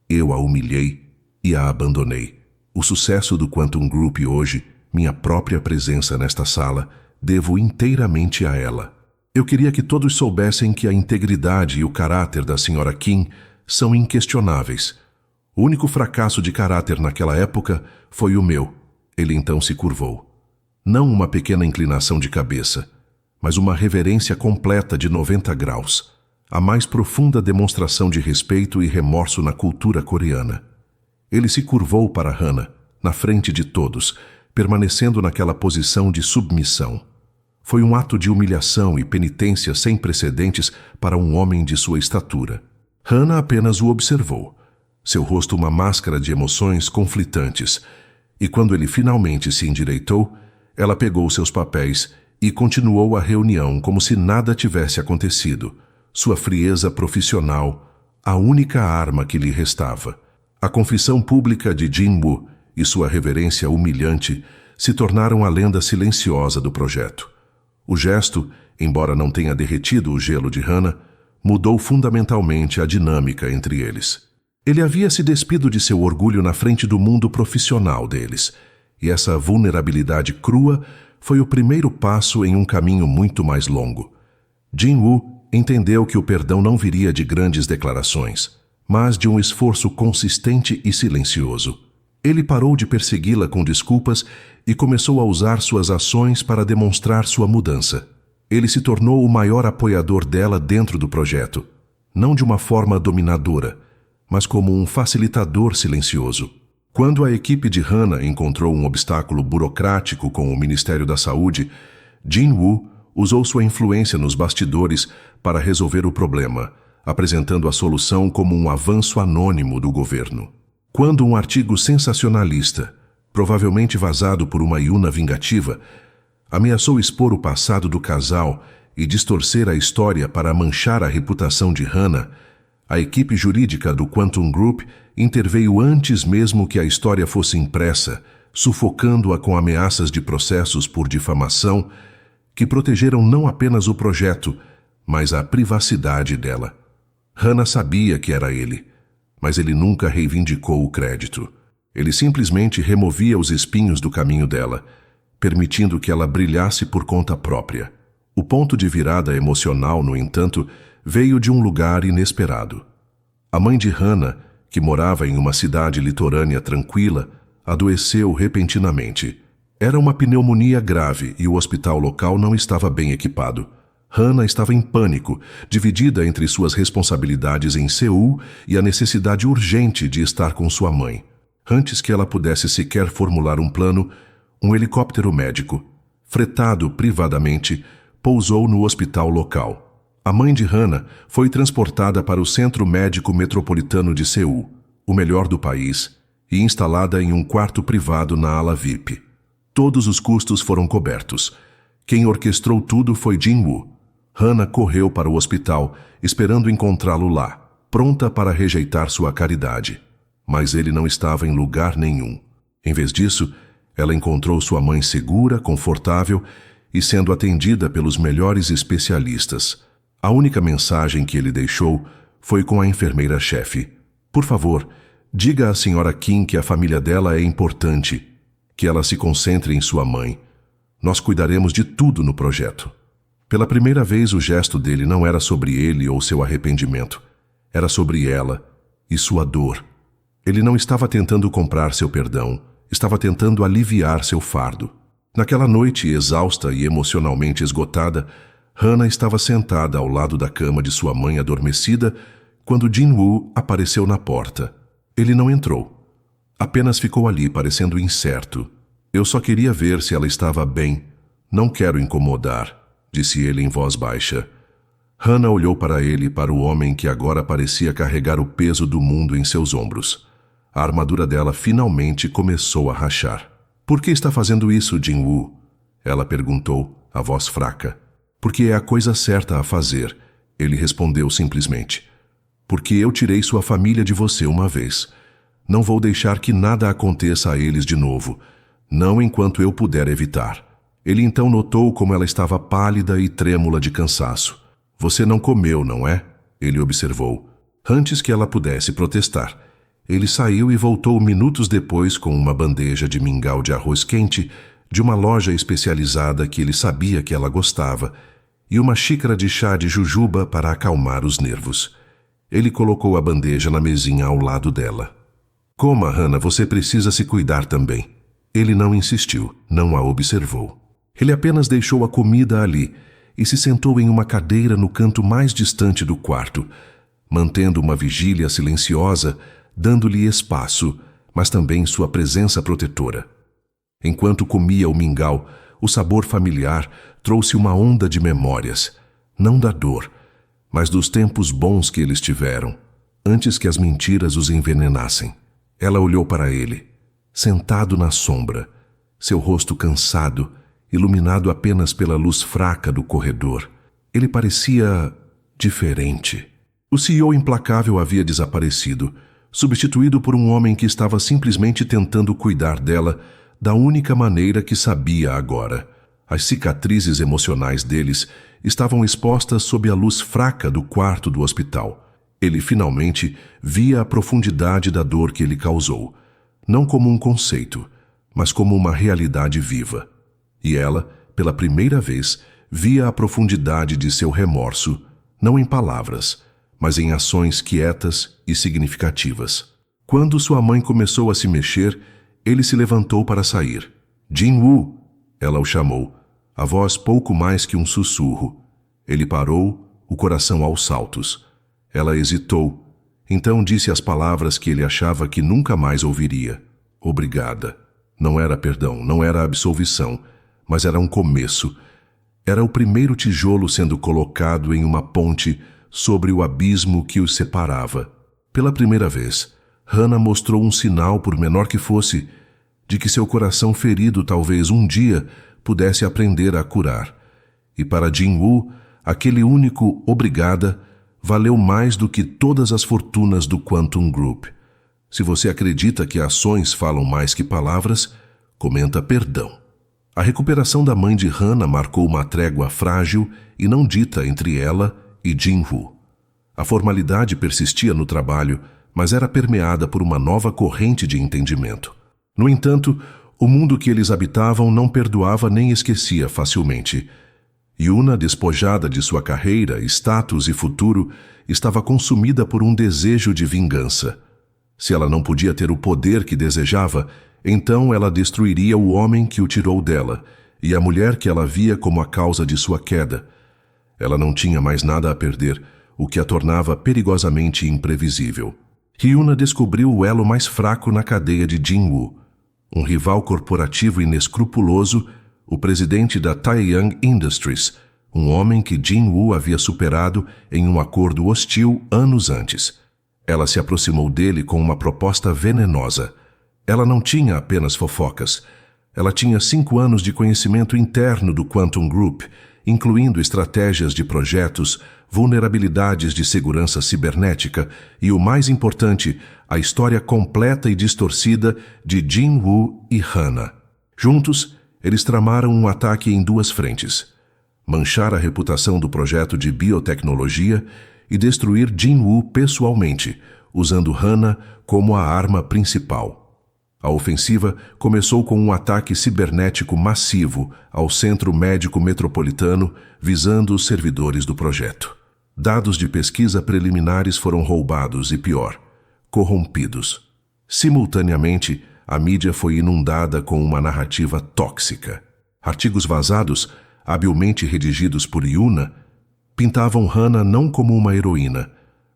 eu a humilhei e a abandonei. O sucesso do Quantum Group hoje, minha própria presença nesta sala, devo inteiramente a ela. Eu queria que todos soubessem que a integridade e o caráter da Sra. Kim são inquestionáveis. O único fracasso de caráter naquela época foi o meu. Ele então se curvou. Não uma pequena inclinação de cabeça, mas uma reverência completa de 90 graus. A mais profunda demonstração de respeito e remorso na cultura coreana. Ele se curvou para Hannah, na frente de todos, permanecendo naquela posição de submissão. Foi um ato de humilhação e penitência sem precedentes para um homem de sua estatura. Hannah apenas o observou, seu rosto uma máscara de emoções conflitantes, e quando ele finalmente se endireitou, ela pegou seus papéis e continuou a reunião como se nada tivesse acontecido, sua frieza profissional, a única arma que lhe restava. A confissão pública de Jin-Woo e sua reverência humilhante se tornaram a lenda silenciosa do projeto. O gesto, embora não tenha derretido o gelo de Hannah, mudou fundamentalmente a dinâmica entre eles. Ele havia se despido de seu orgulho na frente do mundo profissional deles, e essa vulnerabilidade crua foi o primeiro passo em um caminho muito mais longo. Jin-Woo entendeu que o perdão não viria de grandes declarações, mas de um esforço consistente e silencioso. Ele parou de persegui-la com desculpas e começou a usar suas ações para demonstrar sua mudança. Ele se tornou o maior apoiador dela dentro do projeto, não de uma forma dominadora, mas como um facilitador silencioso. Quando a equipe de Hannah encontrou um obstáculo burocrático com o Ministério da Saúde, Jin-Woo usou sua influência nos bastidores para resolver o problema, apresentando a solução como um avanço anônimo do governo. Quando um artigo sensacionalista, provavelmente vazado por uma Yuna vingativa, ameaçou expor o passado do casal e distorcer a história para manchar a reputação de Hannah, a equipe jurídica do Quantum Group interveio antes mesmo que a história fosse impressa, sufocando-a com ameaças de processos por difamação que protegeram não apenas o projeto, mas a privacidade dela. Hannah sabia que era ele, mas ele nunca reivindicou o crédito. Ele simplesmente removia os espinhos do caminho dela, permitindo que ela brilhasse por conta própria. O ponto de virada emocional, no entanto, veio de um lugar inesperado. A mãe de Hannah, que morava em uma cidade litorânea tranquila, adoeceu repentinamente. Era uma pneumonia grave e o hospital local não estava bem equipado. Hannah estava em pânico, dividida entre suas responsabilidades em Seul e a necessidade urgente de estar com sua mãe. Antes que ela pudesse sequer formular um plano, um helicóptero médico, fretado privadamente, pousou no hospital local. A mãe de Hannah foi transportada para o Centro Médico Metropolitano de Seul, o melhor do país, e instalada em um quarto privado na ala VIP. Todos os custos foram cobertos. Quem orquestrou tudo foi Jin-woo. Hannah correu para o hospital, esperando encontrá-lo lá, pronta para rejeitar sua caridade. Mas ele não estava em lugar nenhum. Em vez disso, ela encontrou sua mãe segura, confortável e sendo atendida pelos melhores especialistas. A única mensagem que ele deixou foi com a enfermeira-chefe. Por favor, diga à senhora Kim que a família dela é importante, que ela se concentre em sua mãe. Nós cuidaremos de tudo no projeto. Pela primeira vez, o gesto dele não era sobre ele ou seu arrependimento. Era sobre ela e sua dor. Ele não estava tentando comprar seu perdão, estava tentando aliviar seu fardo. Naquela noite, exausta e emocionalmente esgotada, Hannah estava sentada ao lado da cama de sua mãe adormecida quando Jin-woo apareceu na porta. Ele não entrou. Apenas ficou ali, parecendo incerto. Eu só queria ver se ela estava bem. Não quero incomodar, disse ele em voz baixa. Hannah olhou para ele e para o homem que agora parecia carregar o peso do mundo em seus ombros. A armadura dela finalmente começou a rachar. Por que está fazendo isso, Jin-woo? Ela perguntou, a voz fraca. Porque é a coisa certa a fazer, ele respondeu simplesmente. Porque eu tirei sua família de você uma vez. Não vou deixar que nada aconteça a eles de novo, não enquanto eu puder evitar. Ele então notou como ela estava pálida e trêmula de cansaço. Você não comeu, não é? Ele observou. Antes que ela pudesse protestar, ele saiu e voltou minutos depois com uma bandeja de mingau de arroz quente de uma loja especializada que ele sabia que ela gostava e uma xícara de chá de jujuba para acalmar os nervos. Ele colocou a bandeja na mesinha ao lado dela. Coma, Hannah, você precisa se cuidar também. Ele não insistiu, não a observou. Ele apenas deixou a comida ali e se sentou em uma cadeira no canto mais distante do quarto, mantendo uma vigília silenciosa, dando-lhe espaço, mas também sua presença protetora. Enquanto comia o mingau, o sabor familiar trouxe uma onda de memórias, não da dor, mas dos tempos bons que eles tiveram, antes que as mentiras os envenenassem. Ela olhou para ele, sentado na sombra, seu rosto cansado, iluminado apenas pela luz fraca do corredor. Ele parecia diferente. O CEO implacável havia desaparecido, substituído por um homem que estava simplesmente tentando cuidar dela da única maneira que sabia agora. As cicatrizes emocionais deles estavam expostas sob a luz fraca do quarto do hospital. Ele finalmente via a profundidade da dor que ele causou, não como um conceito, mas como uma realidade viva. E ela, pela primeira vez, via a profundidade de seu remorso, não em palavras, mas em ações quietas e significativas. Quando sua mãe começou a se mexer, ele se levantou para sair. Jin-woo, ela o chamou, a voz pouco mais que um sussurro. Ele parou, o coração aos saltos. Ela hesitou, então disse as palavras que ele achava que nunca mais ouviria. Obrigada. Não era perdão, não era absolvição, mas era um começo. Era o primeiro tijolo sendo colocado em uma ponte sobre o abismo que os separava. Pela primeira vez, Hannah mostrou um sinal, por menor que fosse, de que seu coração ferido talvez um dia pudesse aprender a curar. E para Jin-woo, aquele único obrigada valeu mais do que todas as fortunas do Quantum Group. Se você acredita que ações falam mais que palavras, comenta perdão. A recuperação da mãe de Hannah marcou uma trégua frágil e não dita entre ela e Jin-woo. A formalidade persistia no trabalho, mas era permeada por uma nova corrente de entendimento. No entanto, o mundo que eles habitavam não perdoava nem esquecia facilmente. Yuna, despojada de sua carreira, status e futuro, estava consumida por um desejo de vingança. Se ela não podia ter o poder que desejava, então ela destruiria o homem que o tirou dela e a mulher que ela via como a causa de sua queda. Ela não tinha mais nada a perder, o que a tornava perigosamente imprevisível. Hyuna descobriu o elo mais fraco na cadeia de Jin-woo, um rival corporativo inescrupuloso, o presidente da Taiyang Industries, um homem que Jin-Woo havia superado em um acordo hostil anos antes. Ela se aproximou dele com uma proposta venenosa. Ela não tinha apenas fofocas. Ela tinha 5 anos de conhecimento interno do Quantum Group, incluindo estratégias de projetos, vulnerabilidades de segurança cibernética e, o mais importante, a história completa e distorcida de Jin-Woo e Hana. Juntos, eles tramaram um ataque em 2 frentes: manchar a reputação do projeto de biotecnologia e destruir Jin-Woo pessoalmente, usando Hana como a arma principal. A ofensiva começou com um ataque cibernético massivo ao Centro Médico Metropolitano, visando os servidores do projeto. Dados de pesquisa preliminares foram roubados e, pior, corrompidos. Simultaneamente, a mídia foi inundada com uma narrativa tóxica. Artigos vazados, habilmente redigidos por Yuna, pintavam Hana não como uma heroína,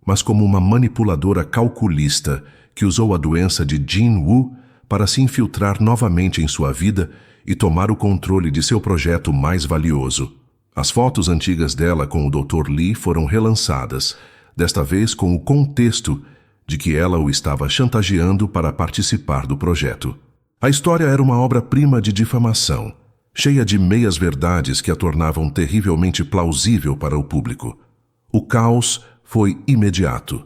mas como uma manipuladora calculista que usou a doença de Jin-Woo para se infiltrar novamente em sua vida e tomar o controle de seu projeto mais valioso. As fotos antigas dela com o Dr. Lee foram relançadas, desta vez com o contexto de que ela o estava chantageando para participar do projeto. A história era uma obra-prima de difamação, cheia de meias-verdades que a tornavam terrivelmente plausível para o público. O caos foi imediato.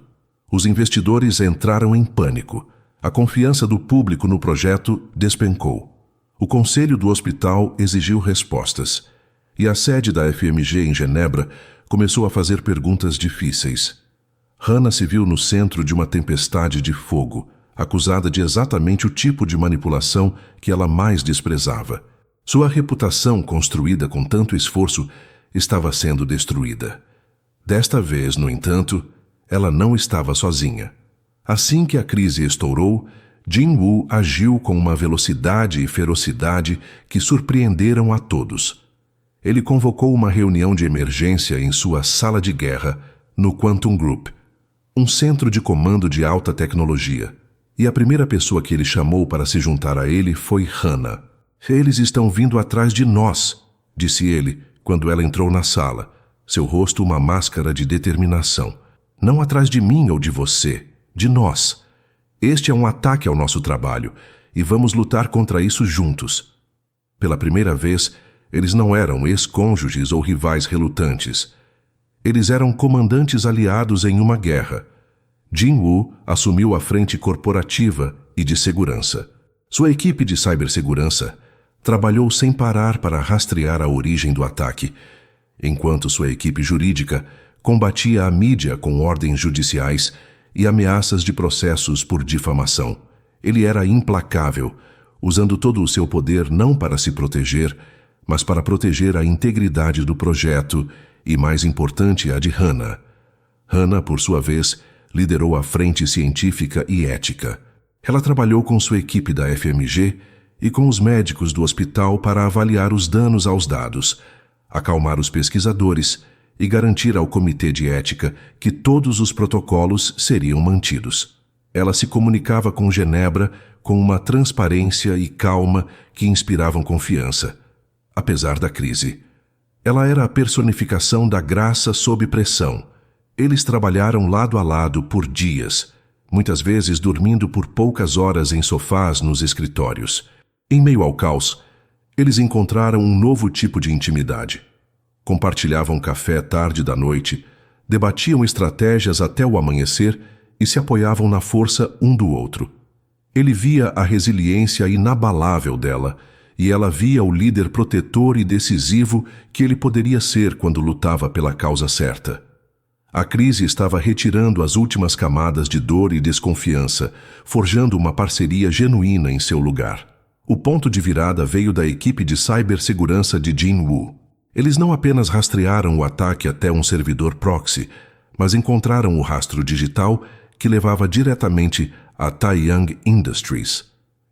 Os investidores entraram em pânico. A confiança do público no projeto despencou. O conselho do hospital exigiu respostas, e a sede da FMG em Genebra começou a fazer perguntas difíceis. Hana se viu no centro de uma tempestade de fogo, acusada de exatamente o tipo de manipulação que ela mais desprezava. Sua reputação, construída com tanto esforço, estava sendo destruída. Desta vez, no entanto, ela não estava sozinha. Assim que a crise estourou, Jin-Woo agiu com uma velocidade e ferocidade que surpreenderam a todos. Ele convocou uma reunião de emergência em sua sala de guerra, no Quantum Group, um centro de comando de alta tecnologia. E a primeira pessoa que ele chamou para se juntar a ele foi Hana. "Eles estão vindo atrás de nós", disse ele quando ela entrou na sala, seu rosto uma máscara de determinação. "Não atrás de mim ou de você, de nós. Este é um ataque ao nosso trabalho e vamos lutar contra isso juntos." Pela primeira vez, eles não eram ex-cônjuges ou rivais relutantes. Eles eram comandantes aliados em uma guerra. Jin-Woo assumiu a frente corporativa e de segurança. Sua equipe de cibersegurança trabalhou sem parar para rastrear a origem do ataque, enquanto sua equipe jurídica combatia a mídia com ordens judiciais e ameaças de processos por difamação. Ele era implacável, usando todo o seu poder não para se proteger, mas para proteger a integridade do projeto e, mais importante, a de Hana. Hana, por sua vez, liderou a frente científica e ética. Ela trabalhou com sua equipe da FMG e com os médicos do hospital para avaliar os danos aos dados, acalmar os pesquisadores e garantir ao Comitê de Ética que todos os protocolos seriam mantidos. Ela se comunicava com Genebra com uma transparência e calma que inspiravam confiança, apesar da crise. Ela era a personificação da graça sob pressão. Eles trabalharam lado a lado por dias, muitas vezes dormindo por poucas horas em sofás nos escritórios. Em meio ao caos, eles encontraram um novo tipo de intimidade. Compartilhavam café tarde da noite, debatiam estratégias até o amanhecer e se apoiavam na força um do outro. Ele via a resiliência inabalável dela e ela via o líder protetor e decisivo que ele poderia ser quando lutava pela causa certa. A crise estava retirando as últimas camadas de dor e desconfiança, forjando uma parceria genuína em seu lugar. O ponto de virada veio da equipe de cibersegurança de Jin-Woo. Eles não apenas rastrearam o ataque até um servidor proxy, mas encontraram o rastro digital que levava diretamente a Taiyang Industries.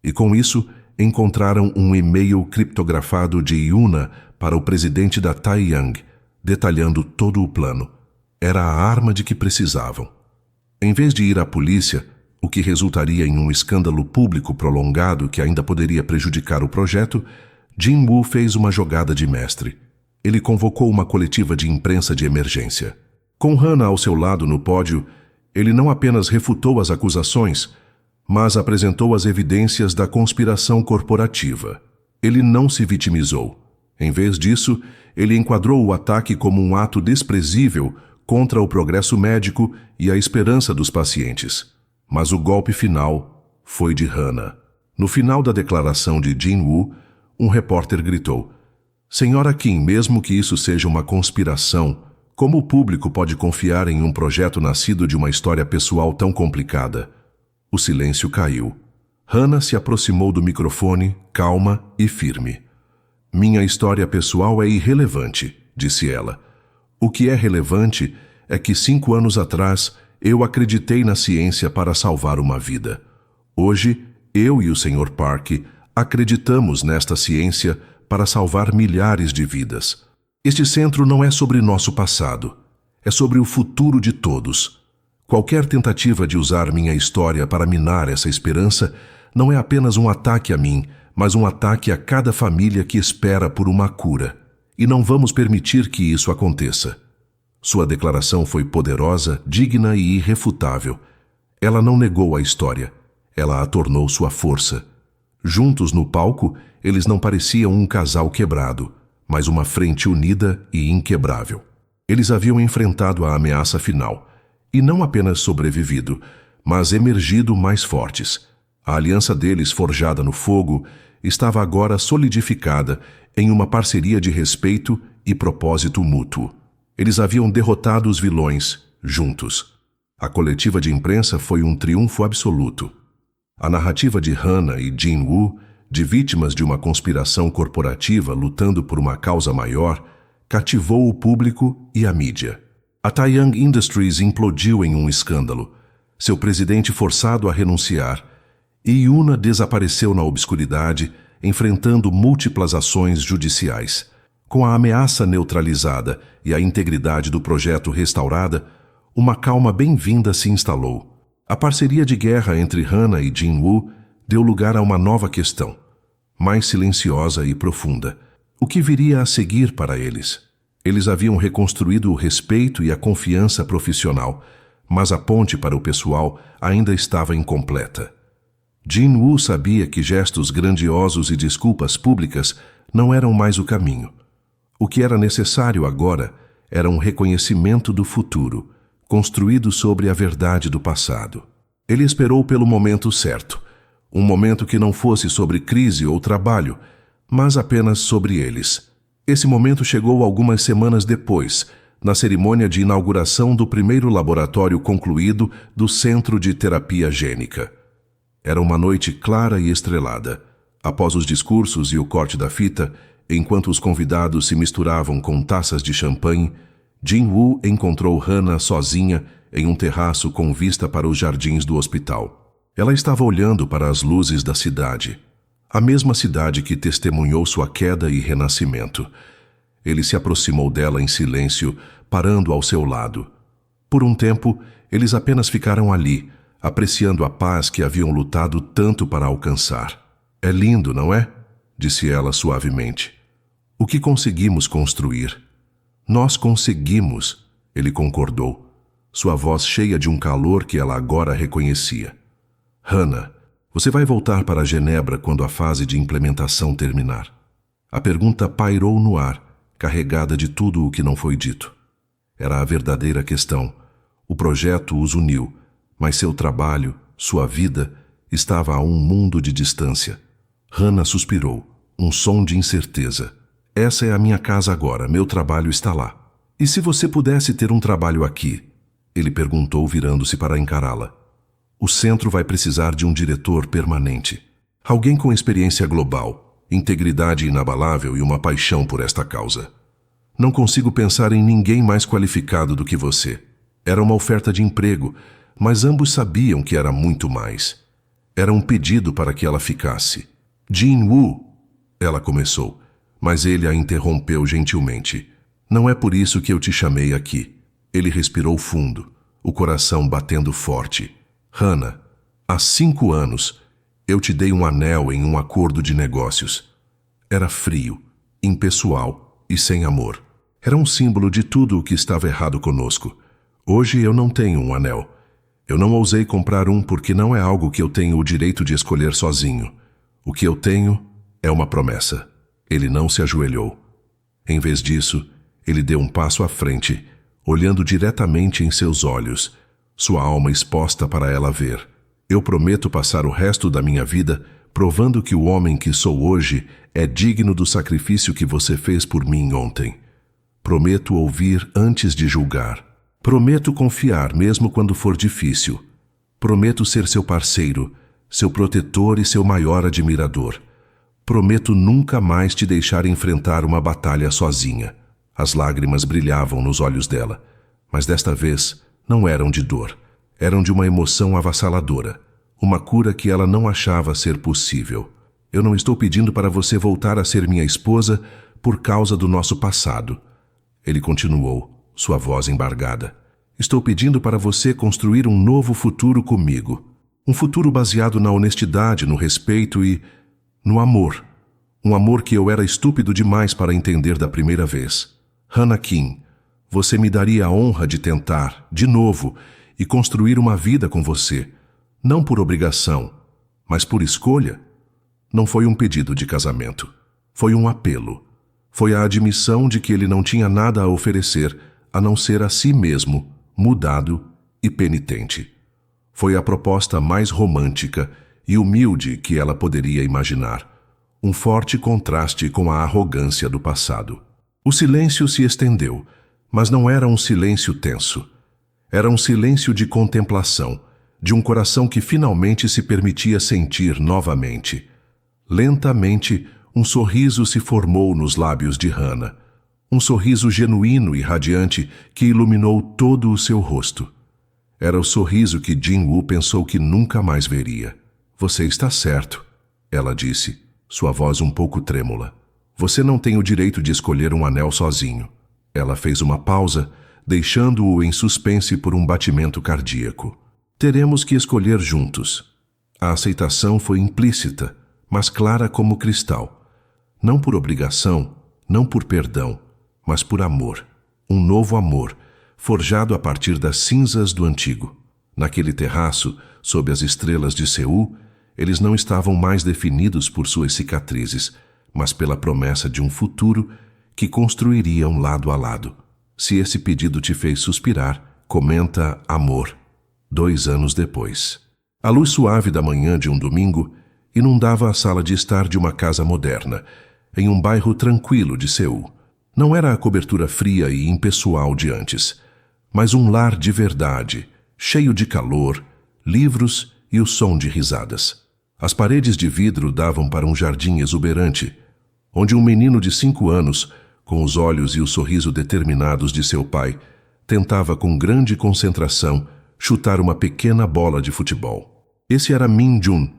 E com isso, encontraram um e-mail criptografado de Yuna para o presidente da Taiyang, detalhando todo o plano. Era a arma de que precisavam. Em vez de ir à polícia, o que resultaria em um escândalo público prolongado que ainda poderia prejudicar o projeto, Jin Woo fez uma jogada de mestre. Ele convocou uma coletiva de imprensa de emergência. Com Hannah ao seu lado no pódio, ele não apenas refutou as acusações, mas apresentou as evidências da conspiração corporativa. Ele não se vitimizou. Em vez disso, ele enquadrou o ataque como um ato desprezível contra o progresso médico e a esperança dos pacientes. Mas o golpe final foi de Hannah. No final da declaração de Jin Woo, um repórter gritou: "Senhora Kim, mesmo que isso seja uma conspiração, como o público pode confiar em um projeto nascido de uma história pessoal tão complicada?" O silêncio caiu. Hannah se aproximou do microfone, calma e firme. "Minha história pessoal é irrelevante", disse ela. "O que é relevante é que 5 anos atrás eu acreditei na ciência para salvar uma vida. Hoje, eu e o Sr. Park acreditamos nesta ciência para salvar milhares de vidas. Este centro não é sobre nosso passado, é sobre o futuro de todos. Qualquer tentativa de usar minha história para minar essa esperança não é apenas um ataque a mim, mas um ataque a cada família que espera por uma cura. E não vamos permitir que isso aconteça." Sua declaração foi poderosa, digna e irrefutável. Ela não negou a história, ela a tornou sua força. Juntos no palco, eles não pareciam um casal quebrado, mas uma frente unida e inquebrável. Eles haviam enfrentado a ameaça final, e não apenas sobrevivido, mas emergido mais fortes. A aliança deles, forjada no fogo, estava agora solidificada em uma parceria de respeito e propósito mútuo. Eles haviam derrotado os vilões, juntos. A coletiva de imprensa foi um triunfo absoluto. A narrativa de Hannah e Jin Woo, de vítimas de uma conspiração corporativa lutando por uma causa maior, cativou o público e a mídia. A Taeyang Industries implodiu em um escândalo. Seu presidente forçado a renunciar. E Yuna desapareceu na obscuridade, enfrentando múltiplas ações judiciais. Com a ameaça neutralizada e a integridade do projeto restaurada, uma calma bem-vinda se instalou. A parceria de guerra entre Hannah e Jin Woo deu lugar a uma nova questão, mais silenciosa e profunda. O que viria a seguir para eles? Eles haviam reconstruído o respeito e a confiança profissional, mas a ponte para o pessoal ainda estava incompleta. Jin Woo sabia que gestos grandiosos e desculpas públicas não eram mais o caminho. O que era necessário agora era um reconhecimento do futuro, construído sobre a verdade do passado. Ele esperou pelo momento certo, um momento que não fosse sobre crise ou trabalho, mas apenas sobre eles. Esse momento chegou algumas semanas depois, na cerimônia de inauguração do primeiro laboratório concluído do Centro de Terapia Gênica. Era uma noite clara e estrelada. Após os discursos e o corte da fita, enquanto os convidados se misturavam com taças de champanhe, Jin Woo encontrou Hannah sozinha em um terraço com vista para os jardins do hospital. Ela estava olhando para as luzes da cidade, a mesma cidade que testemunhou sua queda e renascimento. Ele se aproximou dela em silêncio, parando ao seu lado. Por um tempo, eles apenas ficaram ali, apreciando a paz que haviam lutado tanto para alcançar. "É lindo, não é?" disse ela suavemente. "O que conseguimos construir?" "Nós conseguimos", ele concordou, sua voz cheia de um calor que ela agora reconhecia. "Hannah, você vai voltar para Genebra quando a fase de implementação terminar?" A pergunta pairou no ar, carregada de tudo o que não foi dito. Era a verdadeira questão. O projeto os uniu, mas seu trabalho, sua vida, estava a um mundo de distância. Hannah suspirou, um som de incerteza. "Essa é a minha casa agora, meu trabalho está lá." "E se você pudesse ter um trabalho aqui?" ele perguntou, virando-se para encará-la. "O centro vai precisar de um diretor permanente. Alguém com experiência global, integridade inabalável e uma paixão por esta causa. Não consigo pensar em ninguém mais qualificado do que você." Era uma oferta de emprego, mas ambos sabiam que era muito mais. Era um pedido para que ela ficasse. "Jin Woo", ela começou, mas ele a interrompeu gentilmente. "Não é por isso que eu te chamei aqui." Ele respirou fundo, o coração batendo forte. "Hannah, há 5 anos, eu te dei um anel em um acordo de negócios. Era frio, impessoal e sem amor. Era um símbolo de tudo o que estava errado conosco. Hoje eu não tenho um anel. Eu não ousei comprar um porque não é algo que eu tenho o direito de escolher sozinho. O que eu tenho é uma promessa. Ele não se ajoelhou. Em vez disso, ele deu um passo à frente, olhando diretamente em seus olhos, sua alma exposta para ela ver. Eu prometo passar o resto da minha vida provando que o homem que sou hoje é digno do sacrifício que você fez por mim ontem. Prometo ouvir antes de julgar. Prometo confiar mesmo quando for difícil. Prometo ser seu parceiro, seu protetor e seu maior admirador. Prometo nunca mais te deixar enfrentar uma batalha sozinha. As lágrimas brilhavam nos olhos dela, mas desta vez não eram de dor. Eram de uma emoção avassaladora, uma cura que ela não achava ser possível. Eu não estou pedindo para você voltar a ser minha esposa por causa do nosso passado. Ele continuou, sua voz embargada. Estou pedindo para você construir um novo futuro comigo. Um futuro baseado na honestidade, no respeito e no amor. Um amor que eu era estúpido demais para entender da primeira vez. Hannah Kim, você me daria a honra de tentar, de novo, e construir uma vida com você. Não por obrigação, mas por escolha. Não foi um pedido de casamento. Foi um apelo. Foi a admissão de que ele não tinha nada a oferecer, a não ser a si mesmo, mudado e penitente. Foi a proposta mais romântica e humilde que ela poderia imaginar. Um forte contraste com a arrogância do passado. O silêncio se estendeu, mas não era um silêncio tenso. Era um silêncio de contemplação, de um coração que finalmente se permitia sentir novamente. Lentamente, um sorriso se formou nos lábios de Hannah. Um sorriso genuíno e radiante que iluminou todo o seu rosto. Era o sorriso que Jin-Woo pensou que nunca mais veria. Você está certo, ela disse, sua voz um pouco trêmula. Você não tem o direito de escolher um anel sozinho. Ela fez uma pausa, deixando-o em suspense por um batimento cardíaco. Teremos que escolher juntos. A aceitação foi implícita, mas clara como cristal. Não por obrigação, não por perdão, mas por amor. Um novo amor, forjado a partir das cinzas do antigo. Naquele terraço, sob as estrelas de Seul, eles não estavam mais definidos por suas cicatrizes, mas pela promessa de um futuro que construiriam lado a lado. Se esse pedido te fez suspirar, comenta amor. 2 anos depois. A luz suave da manhã de um domingo inundava a sala de estar de uma casa moderna, em um bairro tranquilo de Seul. Não era a cobertura fria e impessoal de antes, mas um lar de verdade, cheio de calor, livros e o som de risadas. As paredes de vidro davam para um jardim exuberante, onde um menino de 5 anos, com os olhos e o sorriso determinados de seu pai, tentava com grande concentração chutar uma pequena bola de futebol. Esse era Min Jun,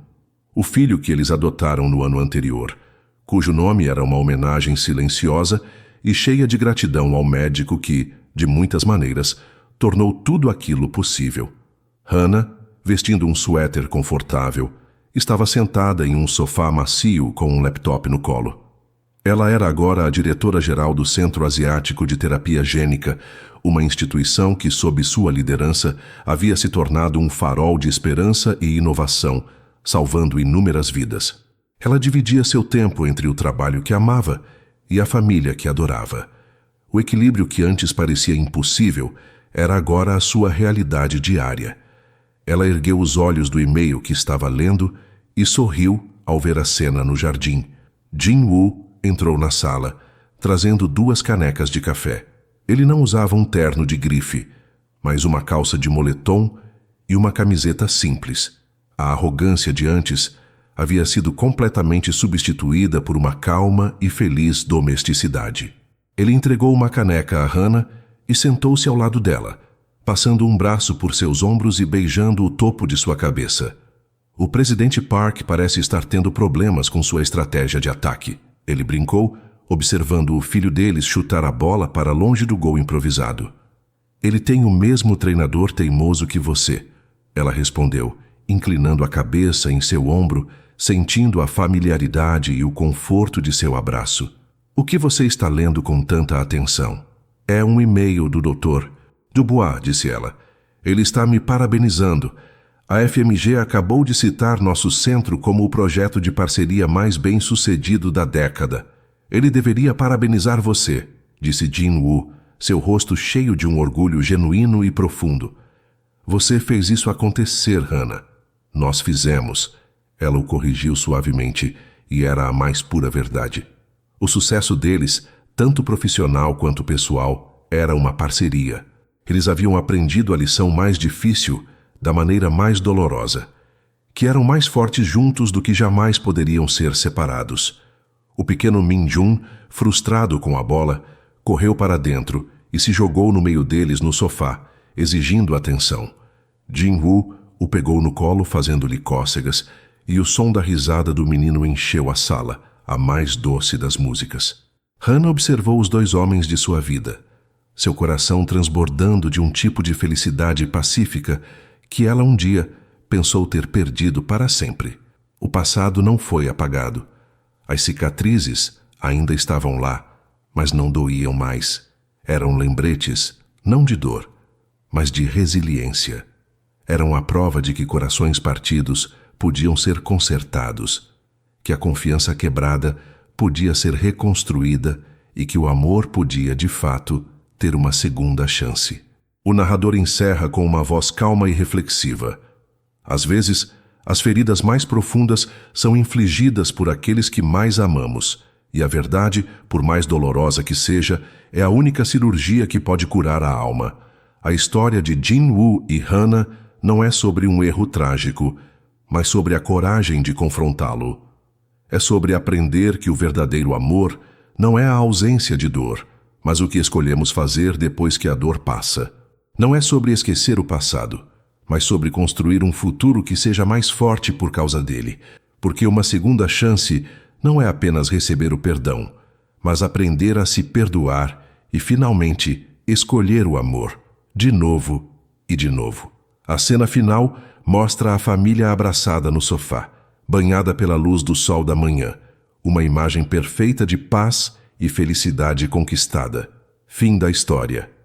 o filho que eles adotaram no ano anterior, cujo nome era uma homenagem silenciosa e cheia de gratidão ao médico que, de muitas maneiras, tornou tudo aquilo possível. Hannah, vestindo um suéter confortável, estava sentada em um sofá macio com um laptop no colo. Ela era agora a diretora-geral do Centro Asiático de Terapia Gênica, uma instituição que, sob sua liderança, havia se tornado um farol de esperança e inovação, salvando inúmeras vidas. Ela dividia seu tempo entre o trabalho que amava e a família que adorava. O equilíbrio que antes parecia impossível era agora a sua realidade diária. Ela ergueu os olhos do e-mail que estava lendo e sorriu ao ver a cena no jardim. Jin-Woo entrou na sala, trazendo 2 canecas de café. Ele não usava um terno de grife, mas uma calça de moletom e uma camiseta simples. A arrogância de antes havia sido completamente substituída por uma calma e feliz domesticidade. Ele entregou uma caneca a Hannah e sentou-se ao lado dela, passando um braço por seus ombros e beijando o topo de sua cabeça. O presidente Park parece estar tendo problemas com sua estratégia de ataque. Ele brincou, observando o filho deles chutar a bola para longe do gol improvisado. Ele tem o mesmo treinador teimoso que você, ela respondeu, inclinando a cabeça em seu ombro, sentindo a familiaridade e o conforto de seu abraço. O que você está lendo com tanta atenção? É um e-mail do Dr. Dubois, disse ela. Ele está me parabenizando. A FMG acabou de citar nosso centro como o projeto de parceria mais bem-sucedido da década. Ele deveria parabenizar você, disse Jin-Woo, seu rosto cheio de um orgulho genuíno e profundo. Você fez isso acontecer, Hannah. Nós fizemos. Ela o corrigiu suavemente, e era a mais pura verdade. O sucesso deles, tanto profissional quanto pessoal, era uma parceria. Eles haviam aprendido a lição mais difícil da maneira mais dolorosa, que eram mais fortes juntos do que jamais poderiam ser separados. O pequeno Min-jun, frustrado com a bola, correu para dentro e se jogou no meio deles no sofá, exigindo atenção. Jin-Woo o pegou no colo fazendo-lhe cócegas e o som da risada do menino encheu a sala, a mais doce das músicas. Hannah observou os dois homens de sua vida, seu coração transbordando de um tipo de felicidade pacífica que ela um dia pensou ter perdido para sempre. O passado não foi apagado. As cicatrizes ainda estavam lá, mas não doíam mais. Eram lembretes, não de dor, mas de resiliência. Eram a prova de que corações partidos podiam ser consertados, que a confiança quebrada podia ser reconstruída e que o amor podia, de fato, ter uma segunda chance. O narrador encerra com uma voz calma e reflexiva. Às vezes, as feridas mais profundas são infligidas por aqueles que mais amamos, e a verdade, por mais dolorosa que seja, é a única cirurgia que pode curar a alma. A história de Jin-Woo e Hannah não é sobre um erro trágico, mas sobre a coragem de confrontá-lo. É sobre aprender que o verdadeiro amor não é a ausência de dor, mas o que escolhemos fazer depois que a dor passa. Não é sobre esquecer o passado, mas sobre construir um futuro que seja mais forte por causa dele, porque uma segunda chance não é apenas receber o perdão, mas aprender a se perdoar e, finalmente, escolher o amor, de novo e de novo. A cena final mostra a família abraçada no sofá, banhada pela luz do sol da manhã, uma imagem perfeita de paz e felicidade conquistada. Fim da história.